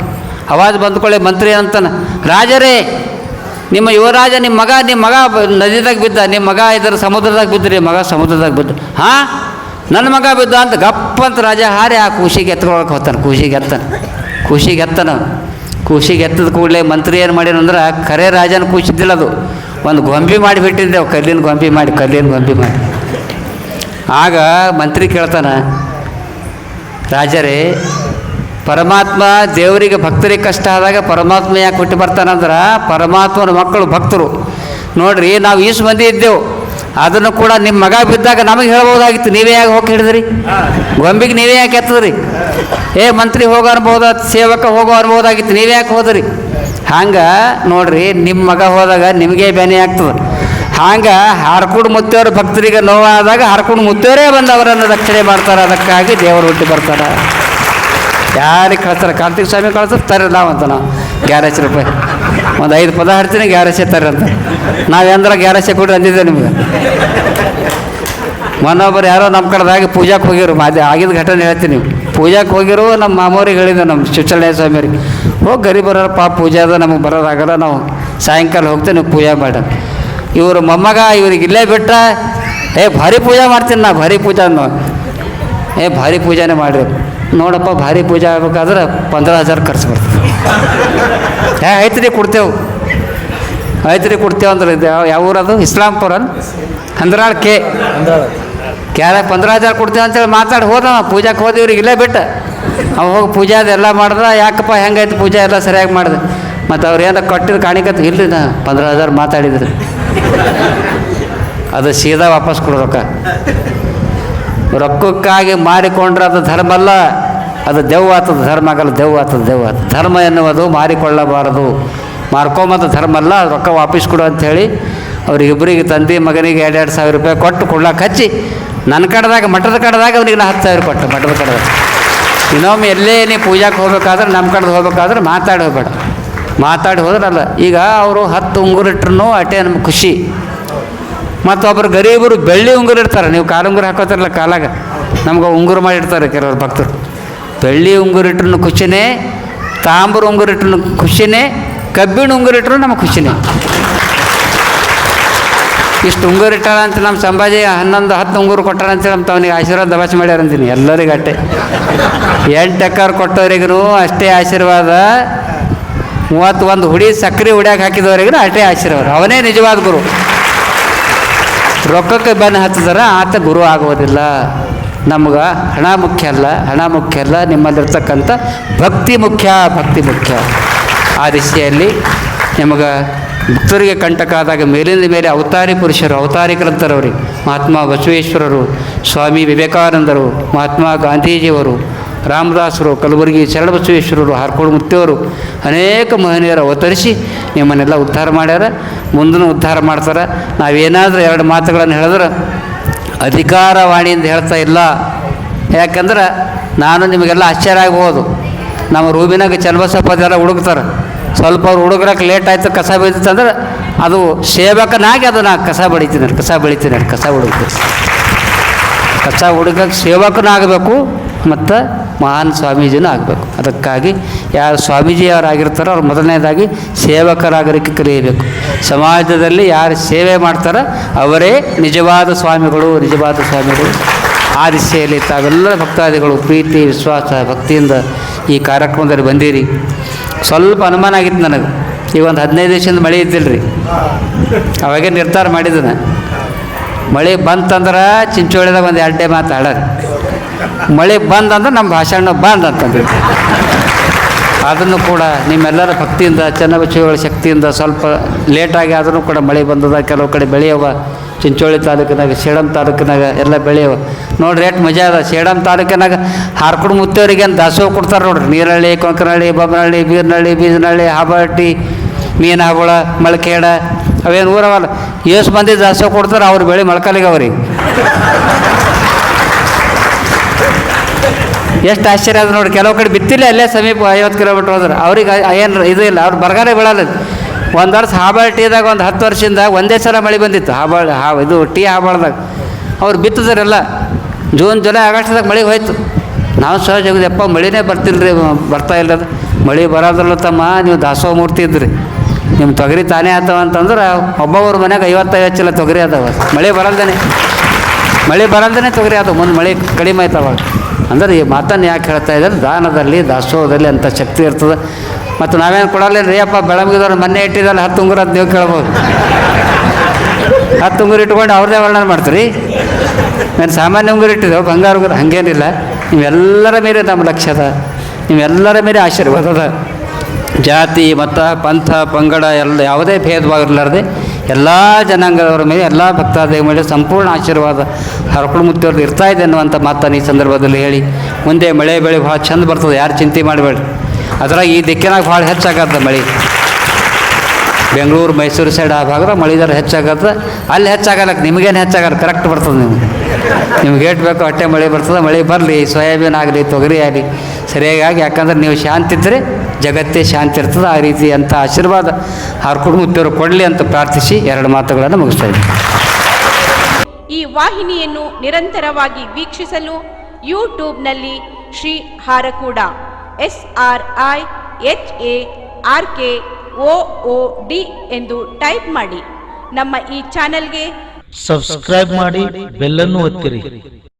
ಆವಾಜ್ ಬಂದ್ಕೊಳ್ಳಿ ಮಂತ್ರಿ ಅಂತಾನೆ, ರಾಜರೇ ನಿಮ್ಮ ಯುವರಾಜ, ನಿಮ್ಮ ಮಗ ನದಿದಾಗ ಬಿದ್ದ, ನಿಮ್ಮ ಮಗ ಇದರ ಸಮುದ್ರದಾಗ ಬಿದ್ದ್ರಿ, ಮಗ ಸಮುದ್ರದಾಗ ಬಿದ್ದು. ಹಾಂ, ನನ್ನ ಮಗ ಬಿದ್ದ ಅಂತ ಗಪ್ಪ ಅಂತ ರಾಜ ಹಾರಿ ಆ ಕೂಸಿಗೆ ಎತ್ಕೊಳಕ್ಕೆ ಹೋಗ್ತಾನೆ. ಕೂಸಿಗೆ ಎತ್ತದ ಕೂಡಲೇ ಮಂತ್ರಿ ಏನು ಮಾಡ್ಯಾನಂದ್ರೆ, ಖರೆ ರಾಜನ ಕೂಸಿದ್ದಿಲ್ಲ, ಅದು ಒಂದು ಗೊಂಬೆ ಮಾಡಿಬಿಟ್ಟಿದ್ದೆವು, ಕಲ್ಲಿನ ಗೊಂಬೆ ಮಾಡಿ. ಆಗ ಮಂತ್ರಿ ಕೇಳ್ತಾನೆ, ರಾಜರೇ, ಪರಮಾತ್ಮ ದೇವರಿಗೆ ಭಕ್ತರಿಗೆ ಕಷ್ಟ ಆದಾಗ ಪರಮಾತ್ಮ ಯಾಕೆ ಹುಟ್ಟಿ ಬರ್ತಾನಂದ್ರೆ ಪರಮಾತ್ಮನ ಮಕ್ಕಳು ಭಕ್ತರು. ನೋಡ್ರಿ, ನಾವು ಈಸು ಮಂದಿ ಇದ್ದೆವು, ಅದನ್ನು ಕೂಡ ನಿಮ್ಮ ಮಗ ಬಿದ್ದಾಗ ನಮಗೆ ಹೇಳ್ಬೋದಾಗಿತ್ತು, ನೀವೇ ಯಾಕೆ ಹೋಗಿ ಹಿಡಿದ್ರಿ, ಗೊಂಬಿಗೆ ನೀವೇ ಯಾಕೆ ಎತ್ತದ್ರಿ, ಮಂತ್ರಿ ಹೋಗೋ ಅನ್ಬೋದ, ಸೇವಕ ಹೋಗೋ ಅನ್ಬೋದಾಗಿತ್ತು, ನೀವೇ ಯಾಕೆ ಹೋದ್ರಿ. ಹಂಗೆ ನೋಡ್ರಿ, ನಿಮ್ಮ ಮಗ ಹೋದಾಗ ನಿಮಗೆ ಬೇನೆ ಆಗ್ತದೆ. ಹಂಗೆ ಹಾರ್ಕುಡು ಮುತ್ತೇವ್ರ ಭಕ್ತರಿಗೆ ನೋವಾದಾಗ ಹಾರ್ಕುಡು ಮುತ್ತೇವರೇ ಬಂದು ಅವರನ್ನು ರಕ್ಷಣೆ ಮಾಡ್ತಾರೆ. ಅದಕ್ಕಾಗಿ ದೇವರು ಹುಟ್ಟಿ ಬರ್ತಾರೆ. ಯಾರಿಗೆ ಕಳ್ತಾರೆ? ಕಾರ್ತಿಕ್ ಸ್ವಾಮಿ ಕಳ್ತಾರೆ, ತರ್ರಿ ನಾವಂತ ನಾವು ಗ್ಯಾರೇಜ್ ರೂಪಾಯಿ ಒಂದು 5 ಪದ ಹಾಡ್ತೀನಿ, ಗ್ಯಾರೇಜೆ ತರ್ರಿ ಅಂತ. ನಾವು ಎಂದ್ರೆ ಗ್ಯಾರೇಜೆ ಕೊಡ್ರಿ ಅಂದಿದ್ದೆ ನಿಮ್ಗೆ. ಮೊನ್ನೊಬ್ಬರು ಯಾರೋ ನಮ್ಮ ಕಡೆದಾಗಿ ಪೂಜಾಕ್ಕೆ ಹೋಗಿರು, ಅದೇ ಆಗಿದ್ದ ಘಟನೆ ಹೇಳ್ತೀನಿ. ಪೂಜಾಕ್ಕೆ ಹೋಗಿರು, ನಮ್ಮ ಮಾಮೂರಿಗೆ ಹೇಳಿದ್ದೆ, ನಮ್ಮ ಶಿವಚರಣೆ ಸ್ವಾಮಿಯವ್ರಿಗೆ, ಹೋಗಿ ಗರೀಬರ ಪಾಪ ಪೂಜೆ ಅದ, ನಮಗೆ ಬರೋದಾಗಲ್ಲ, ನಾವು ಸಾಯಂಕಾಲ ಹೋಗ್ತೇವೆ, ನೀವು ಪೂಜೆ ಮಾಡ. ಇವರು ಮೊಮ್ಮಗ ಇವ್ರಿಗೆ ಇಲ್ಲೇ ಬಿಟ್ಟ, ಭಾರಿ ಪೂಜೆ ಮಾಡ್ತೀನಿ ನಾ, ಭಾರಿ ಪೂಜೆ ಅನ್ನೋ, ಭಾರಿ ಪೂಜೆನೇ ಮಾಡಿರಿ. ನೋಡಪ್ಪ, ಭಾರಿ ಪೂಜೆ ಆಗ್ಬೇಕಾದ್ರೆ 15,000 ಖರ್ಚು ಬರ್ತದೆ. ಐತ್ರಿ ಕೊಡ್ತೇವೆ, ಐತ್ರಿ ಕೊಡ್ತೇವೆ ಅಂದ್ರೆ ಇದು ಯಾವ ಊರದು? ಇಸ್ಲಾಂಪುರ ಹಂದ್ರಾಳ್ ಕ್ಯಾರ 15,000 ಕೊಡ್ತೇವೆ ಅಂತೇಳಿ ಮಾತಾಡಿ ಹೋದ. ಪೂಜಾಕ್ಕೆ ಹೋದ, ಇವ್ರಿಗೆ ಇಲ್ಲೇ ಬಿಟ್ಟು ಅವು ಹೋಗಿ ಪೂಜೆ ಅದೆಲ್ಲ ಮಾಡ್ದೆ. ಯಾಕಪ್ಪ ಹೆಂಗಾಯ್ತು ಪೂಜೆ ಎಲ್ಲ ಸರಿಯಾಗಿ ಮಾಡಿದೆ. ಮತ್ತು ಅವ್ರು ಏನಾರ ಕೊಟ್ಟಿದ್ದು ಕಾಣಿಕತ್ತು ಇಲ್ಲರಿ, ನಾ 15,000 ಮಾತಾಡಿದ್ರಿ, ಅದು ಸೀದಾ ವಾಪಸ್ ಕೊಡು ರೊಕ್ಕ. ರೊಕ್ಕಕ್ಕಾಗಿ ಮಾರಿಕೊಂಡ್ರೆ ಅದು ಧರ್ಮ ಅಲ್ಲ, ಅದು ದೆವ್ವ ಆತದ, ಧರ್ಮ ಆಗಲ್ಲ, ದೆವ್ವ ಆತದ, ದೆವ್ವ ಆತದ. ಧರ್ಮ ಎನ್ನುವುದು ಮಾರಿಕೊಳ್ಳಬಾರದು, ಮಾರ್ಕೊಂಬಂದು ಧರ್ಮ ಅಲ್ಲ. ರೊಕ್ಕ ವಾಪಸ್ ಕೊಡು ಅಂಥೇಳಿ ಅವ್ರಿಗಿಬ್ಬರಿಗೆ, ತಂದೆ ಮಗನಿಗೆ 2,000 ರೂಪಾಯಿ ಕೊಟ್ಟು ಕೊಡ್ಲಾಕ ಹಚ್ಚಿ, ನನ್ನ ಕಡೆದಾಗ ಮಠದ ಕಡೆದಾಗ ಅವ್ನಿಗೆ ನಾ 10,000 ಕೊಟ್ಟು, ಮಠದ ಕಡೆದಾಗ. ಇನ್ನೊಮ್ಮೆ ಎಲ್ಲೇ ನೀ ಪೂಜಾಕ್ಕೆ ಹೋಗ್ಬೇಕಾದ್ರೆ, ನಮ್ಮ ಕಡೆದು ಹೋಗ್ಬೇಕಾದ್ರೆ ಮಾತಾಡಿ ಹೋಗ್ಬೇಡ, ಮಾತಾಡಿ ಹೋದ್ರಲ್ಲ. ಈಗ ಅವರು 10 ಉಂಗುರ ಇಟ್ರು ಅಟೇ ನಮ್ಗೆ ಖುಷಿ. ಮತ್ತೊಬ್ಬರು ಗರೀಬರು ಬೆಳ್ಳಿ ಉಂಗುರ ಇಡ್ತಾರೆ, ನೀವು ಕಾಲು ಉಂಗುರ ಹಾಕೋತಾರಲ್ಲ ಕಾಲಾಗ, ನಮ್ಗೆ ಉಂಗುರ ಮಾಡಿರ್ತಾರೆ ಕೆಲವರು ಭಕ್ತರು. ಬೆಳ್ಳಿ ಉಂಗುರ ಇಟ್ರು ಖುಷಿನೇ, ತಾಮ್ರ ಉಂಗುರ ಇಟ್ರು ಖುಷಿನೇ, ಕಬ್ಬಿಣ ಉಂಗುರ ಇಟ್ರು ನಮಗೆ ಖುಷಿನೇ. ಇಷ್ಟು ಉಂಗುರ ಇಟ್ಟಾರ ಅಂತ ನಮ್ಮ ಸಂಭಾಜಿ 11-10 ಉಂಗುರ ಕೊಟ್ಟಾರ ಅಂತೇಳಿ ನಮ್ಮ ತವನಿಗೆ ಆಶೀರ್ವಾದ ದಬಾಸಿ ಮಾಡ್ಯಾರ ಅಂತೀನಿ. ಎಲ್ಲರಿಗೆ ಅಟ್ಟೆ 8 ಎಕರೆ ಕೊಟ್ಟವ್ರಿಗೂ ಅಷ್ಟೇ ಆಶೀರ್ವಾದ, 31 ಹುಡಿ ಸಕ್ಕರೆ ಹುಡಿಯಾಕೆ ಹಾಕಿದವರಿಗೂ ಅಷ್ಟೇ ಆಶೀರ್ವಾದ. ಅವನೇ ನಿಜವಾದ ಗುರು. ರೊಕ್ಕಕ್ಕೆ ಬೆನ್ನು ಹತ್ತಿದ್ರೆ ಆತ ಗುರು ಆಗೋದಿಲ್ಲ. ನಮ್ಗೆ ಹಣ ಮುಖ್ಯ ಅಲ್ಲ, ಹಣ ಮುಖ್ಯ ಅಲ್ಲ, ನಿಮ್ಮಲ್ಲಿರ್ತಕ್ಕಂಥ ಭಕ್ತಿ ಮುಖ್ಯ, ಭಕ್ತಿ ಮುಖ್ಯ. ಆ ದಿಶೆಯಲ್ಲಿ ನಿಮಗೆ ಭಕ್ತರಿಗೆ ಕಂಟಕ ಆದಾಗ ಮೇಲಿಂದ ಮೇಲೆ ಅವತಾರಿ ಪುರುಷರು, ಅವತಾರಿಕರಂತರವ್ರಿಗೆ ಮಹಾತ್ಮ ಬಸವೇಶ್ವರರು, ಸ್ವಾಮಿ ವಿವೇಕಾನಂದರು, ಮಹಾತ್ಮ ಗಾಂಧೀಜಿಯವರು, ರಾಮದಾಸರು, ಕಲಬುರಗಿ ಶರಣಬಸವೇಶ್ವರರು, ಹಾರ್ಕೋಡು ಮುತ್ತೇವರು, ಅನೇಕ ಮಹನೀಯರು ಅವತರಿಸಿ ನಿಮ್ಮನ್ನೆಲ್ಲ ಉದ್ಧಾರ ಮಾಡ್ಯಾರ, ಮುಂದೂ ಉದ್ಧಾರ ಮಾಡ್ತಾರೆ. ನಾವೇನಾದರೂ 2 ಮಾತುಗಳನ್ನು ಹೇಳಿದ್ರೆ ಅಧಿಕಾರವಾಣಿಯಿಂದ ಹೇಳ್ತಾ ಇಲ್ಲ. ಯಾಕಂದ್ರೆ ನಾನು ನಿಮಗೆಲ್ಲ ಆಶ್ಚರ್ಯ ಆಗ್ಬೋದು. ನಮ್ಮ ರೂಬಿನಾಗ ಚನ್ನಬಸಪ್ಪದೆಲ್ಲ ಹುಡುಕ್ತಾರೆ, ಸ್ವಲ್ಪ ಅವ್ರು ಹುಡುಗ್ರಕ್ಕೆ ಲೇಟ್ ಆಯಿತು, ಕಸ ಬೀಳ್ತಿತ್ತಂದ್ರೆ ಅದು ಸೇವಕನಾಗಿ ಅದು ನಾ ಕಸ ಬಳಿತೀನಿ, ಕಸ ಬೆಳಿತೀನಿ, ಕಸ ಹುಡುಕ್ತೀನಿ. ಕಸ ಹುಡುಗಕ್ಕೆ ಸೇವಕನಾಗಬೇಕು ಮತ್ತು ಮಹಾನ್ ಸ್ವಾಮೀಜಿನೂ ಆಗಬೇಕು. ಅದಕ್ಕಾಗಿ ಯಾರು ಸ್ವಾಮೀಜಿಯವರಾಗಿರ್ತಾರೋ ಅವ್ರು ಮೊದಲನೇದಾಗಿ ಸೇವಕರಾಗಲಿಕ್ಕೆ ಕಲಿಯಬೇಕು. ಸಮಾಜದಲ್ಲಿ ಯಾರು ಸೇವೆ ಮಾಡ್ತಾರೋ ಅವರೇ ನಿಜವಾದ ಸ್ವಾಮಿಗಳು, ನಿಜವಾದ ಸ್ವಾಮಿಗಳು. ಆ ದಿಶೆಯಲ್ಲಿ ತಾವೆಲ್ಲ ಭಕ್ತಾದಿಗಳು ಪ್ರೀತಿ, ವಿಶ್ವಾಸ, ಭಕ್ತಿಯಿಂದ ಈ ಕಾರ್ಯಕ್ರಮದಲ್ಲಿ ಬಂದಿರಿ. ಸ್ವಲ್ಪ ಅನುಮಾನ ಆಗಿತ್ತು ನನಗೆ, ಈಗ ಒಂದು 15 ದಿವಸದಿಂದ ಮಳೆ ಇದ್ದಿಲ್ಲ ರೀ. ಅವಾಗೇ ನಿರ್ಧಾರ ಮಾಡಿದ್ದಾನೆ, ಮಳೆ ಬಂತಂದ್ರೆ ಚಿಂಚೋಳಿದಾಗ ಒಂದು 2 ಮಾತು ಆಡೋದು, ಮಳೆ ಬಂದಂದ್ರೆ ನಮ್ಮ ಭಾಷಣ ಬಂದ್ ಅಂತಂದ್ರೆ. ಅದನ್ನು ಕೂಡ ನಿಮ್ಮೆಲ್ಲರ ಭಕ್ತಿಯಿಂದ, ಚನ್ನಬಸವೇಶ್ವರ ಶಕ್ತಿಯಿಂದ ಸ್ವಲ್ಪ ಲೇಟಾಗಿ ಆದರೂ ಕೂಡ ಮಳೆ ಬಂದದ. ಕೆಲವು ಕಡೆ ಬೆಳೆಯವ, ಚಿಂಚೋಳಿ ತಾಲೂಕಿನಾಗ, ಸೇಡಂ ತಾಲೂಕಿನಾಗ ಎಲ್ಲ ಬೆಳೆಯವ. ನೋಡ್ರಿ ಎಷ್ಟು ಮಜಾ ಅದ. ಸೇಡಂ ತಾಲೂಕಿನಾಗ ಹಾರ್ಕುಡು ಮುತ್ತೇವ್ರಿಗೆ ಏನು ದಾಸೋಹ ಕೊಡ್ತಾರೆ ನೋಡ್ರಿ. ನೀರಹಳ್ಳಿ, ಕೊಂಕನಹಳ್ಳಿ, ಬೊಮ್ಮನಹಳ್ಳಿ, ಬೀರ್ನಹಳ್ಳಿ, ಬೀಜನಹಳ್ಳಿ, ಹಾಬಟ್ಟಿ, ಮೀನಾಗುಳ, ಮಳಕೇಡ, ಅವೇನು ಊರವಲ್ಲ. ಎಷ್ಟು ಮಂದಿ ದಾಸೋಹ ಕೊಡ್ತಾರೆ, ಅವ್ರ ಬೆಳೆ ಮೊಳಕಾಲಿಗೆ ಅವ್ರಿಗೆ. ಎಷ್ಟು ಆಶ್ಚರ್ಯ ಅದು ನೋಡಿ. ಕೆಲವು ಕಡೆ ಬಿತ್ತಿಲ್ಲ, ಅಲ್ಲೇ ಸಮೀಪ 50 ಕಿಲೋಮೀಟ್ರ್ ಹೋದ್ರೆ ಅವ್ರಿಗೆ ಏನು ಇದು ಇಲ್ಲ, ಅವ್ರು ಬರಗಾಲ ಬೀಳಲ್ಲ. ಒಂದು ವರ್ಷ ಹಾಬಾಳ್ಟಿದಾಗ ಒಂದು 10 ವರ್ಷದಿಂದ ಒಂದೇ ಸಲ ಮಳೆ ಬಂದಿತ್ತು. ಇದು ಹಾಬಾಳ್ದಾಗ ಅವ್ರು ಬಿತ್ತಿದ್ರೆಲ್ಲ ಜೂನ್, ಜುಲೈ, ಆಗಸ್ಟ್ದಾಗ ಮಳೆ ಹೋಯ್ತು. ನಾವು ಸಹಜ ಹೋಗಿದ್ದೆಪ್ಪ, ಮಳೆನೇ ಬರ್ತಿಲ್ಲ ರೀ, ಬರ್ತಾ ಇಲ್ಲ ಅದು. ಮಳೆ ಬರೋದ್ರಲ್ಲ ತಮ್ಮ, ನೀವು ದಾಸೋಹ ಮೂರ್ತಿ ಇದ್ರಿ, ನಿಮ್ಮ ತೊಗರಿ ತಾನೇ ಆತವ ಅಂತಂದ್ರೆ ಒಬ್ಬೊಬ್ಬರ ಮನೆಯಾಗ 50-50 ಚೀಲ ತೊಗರಿ ಅದಾವ. ಮಳೆ ಬರಲ್ದೇ ತೊಗರಿ ಆದವು. ಮುಂದೆ ಮಳೆ ಕಡಿಮೆ ಆಯ್ತು ಅವಾಗ. ಅಂದರೆ ಈ ಮಾತನ್ನು ಯಾಕೆ ಹೇಳ್ತಾ ಇದ್ದಾರೆ, ದಾನದಲ್ಲಿ, ದಾಸೋಹದಲ್ಲಿ ಅಂಥ ಶಕ್ತಿ ಇರ್ತದೆ. ಮತ್ತು ನಾವೇನು ಕೊಡಲ್ಲ ರೀ ಅಪ್ಪ, ಬೆಳಗಿದವ್ರು ಮೊನ್ನೆ ಇಟ್ಟಿದ್ದಲ್ಲ 10 ಉಂಗುರ ಅಂತ ನೀವು ಕೇಳ್ಬೋದು. 10 ಉಂಗುರ ಇಟ್ಕೊಂಡು ಅವ್ರದ್ದೇ ವರ್ಣನೆ ಮಾಡ್ತೀರಿ. ನಾನು ಸಾಮಾನ್ಯ ಉಂಗುರ ಇಟ್ಟಿದ್ದೆವು, ಬಂಗಾರ ಉಂಗುರ ಹಂಗೇನಿಲ್ಲ. ನೀವೆಲ್ಲರ ಮೇಲೆ ನಮ್ಮ ಲಕ್ಷ್ಯ ಅದ, ನೀವೆಲ್ಲರ ಮೇಲೆ ಆಶೀರ್ವಾದ ಅದ. ಜಾತಿ ಮತ ಪಂಥ ಪಂಗಡ ಎಲ್ಲ ಯಾವುದೇ ಭೇದಭಾವ ಇರಲಾರ್ದೆ ಎಲ್ಲ ಜನಾಂಗದವರ ಮೇಲೆ ಎಲ್ಲ ಭಕ್ತಾದಿಗಳ ಮೇಲೆ ಸಂಪೂರ್ಣ ಆಶೀರ್ವಾದ ಹರಕುಳ ಮುತ್ತಿಯವ್ರದ್ದು ಇರ್ತಾ ಇದೆ ಅನ್ನುವಂಥ ಮಾತನ್ನು ಈ ಸಂದರ್ಭದಲ್ಲಿ ಹೇಳಿ, ಮುಂದೆ ಮಳೆ ಬೆಳೆ ಭಾಳ ಚಂದ ಬರ್ತದೆ, ಯಾರು ಚಿಂತೆ ಮಾಡಬೇಡ್ರಿ. ಅದ್ರಾಗ ಈ ದಿಕ್ಕಿನಾಗ ಭಾಳ ಹೆಚ್ಚಾಗತ್ತೆ ಮಳೆ. ಬೆಂಗಳೂರು ಮೈಸೂರು ಸೈಡ್ ಆ ಭಾಗದ ಮಳೆದಾರ ಹೆಚ್ಚಾಗತ್ತೆ. ಅಲ್ಲಿ ಹೆಚ್ಚಾಗಲ್ಲಕ್ಕೆ ನಿಮಗೇನು ಹೆಚ್ಚಾಗಲ್ಲ, ಕರೆಕ್ಟ್ ಬರ್ತದೆ ನಿಮ್ಗೆ ಏಟ್ ಬೇಕು ಅಟ್ಟೆ ಮಳೆ ಬರ್ತದೆ. ಮಳೆ ಬರಲಿ, ಸೋಯಾಬೀನ್ ಆಗಲಿ ತೊಗರಿ ಆಗಲಿ ಸರಿಯಾಗಿ, ಯಾಕಂದ್ರೆ ನೀವು ಶಾಂತಿ ಇದ್ದರೆ ಜಗತ್ತೇ ಶಾಂತಿ ಇರ್ತದೆ. ಆ ರೀತಿ ಅಂಥ ಆಶೀರ್ವಾದ ಹರಕುಳ ಮುತ್ತಿಯವರು ಕೊಡಲಿ ಅಂತ ಪ್ರಾರ್ಥಿಸಿ 2 ಮಾತುಗಳನ್ನು ಮುಗಿಸ್ತಾ ಇದ್ದೀನಿ. ಈ ವಾಹಿನಿಯನ್ನು ನಿರಂತರವಾಗಿ ವೀಕ್ಷಿಸಲು ಯೂಟ್ಯೂಬ್ನಲ್ಲಿ ಶ್ರೀ ಹಾರಕೂಡ SRIHARKOOD ಎಂದು ಟೈಪ್ ಮಾಡಿ. ನಮ್ಮ ಈ ಚಾನೆಲ್ಗೆ ಸಬ್ಸ್ಕ್ರೈಬ್ ಮಾಡಿ, ಬೆಲ್ ಅನ್ನು ಒತ್ತಿರಿ.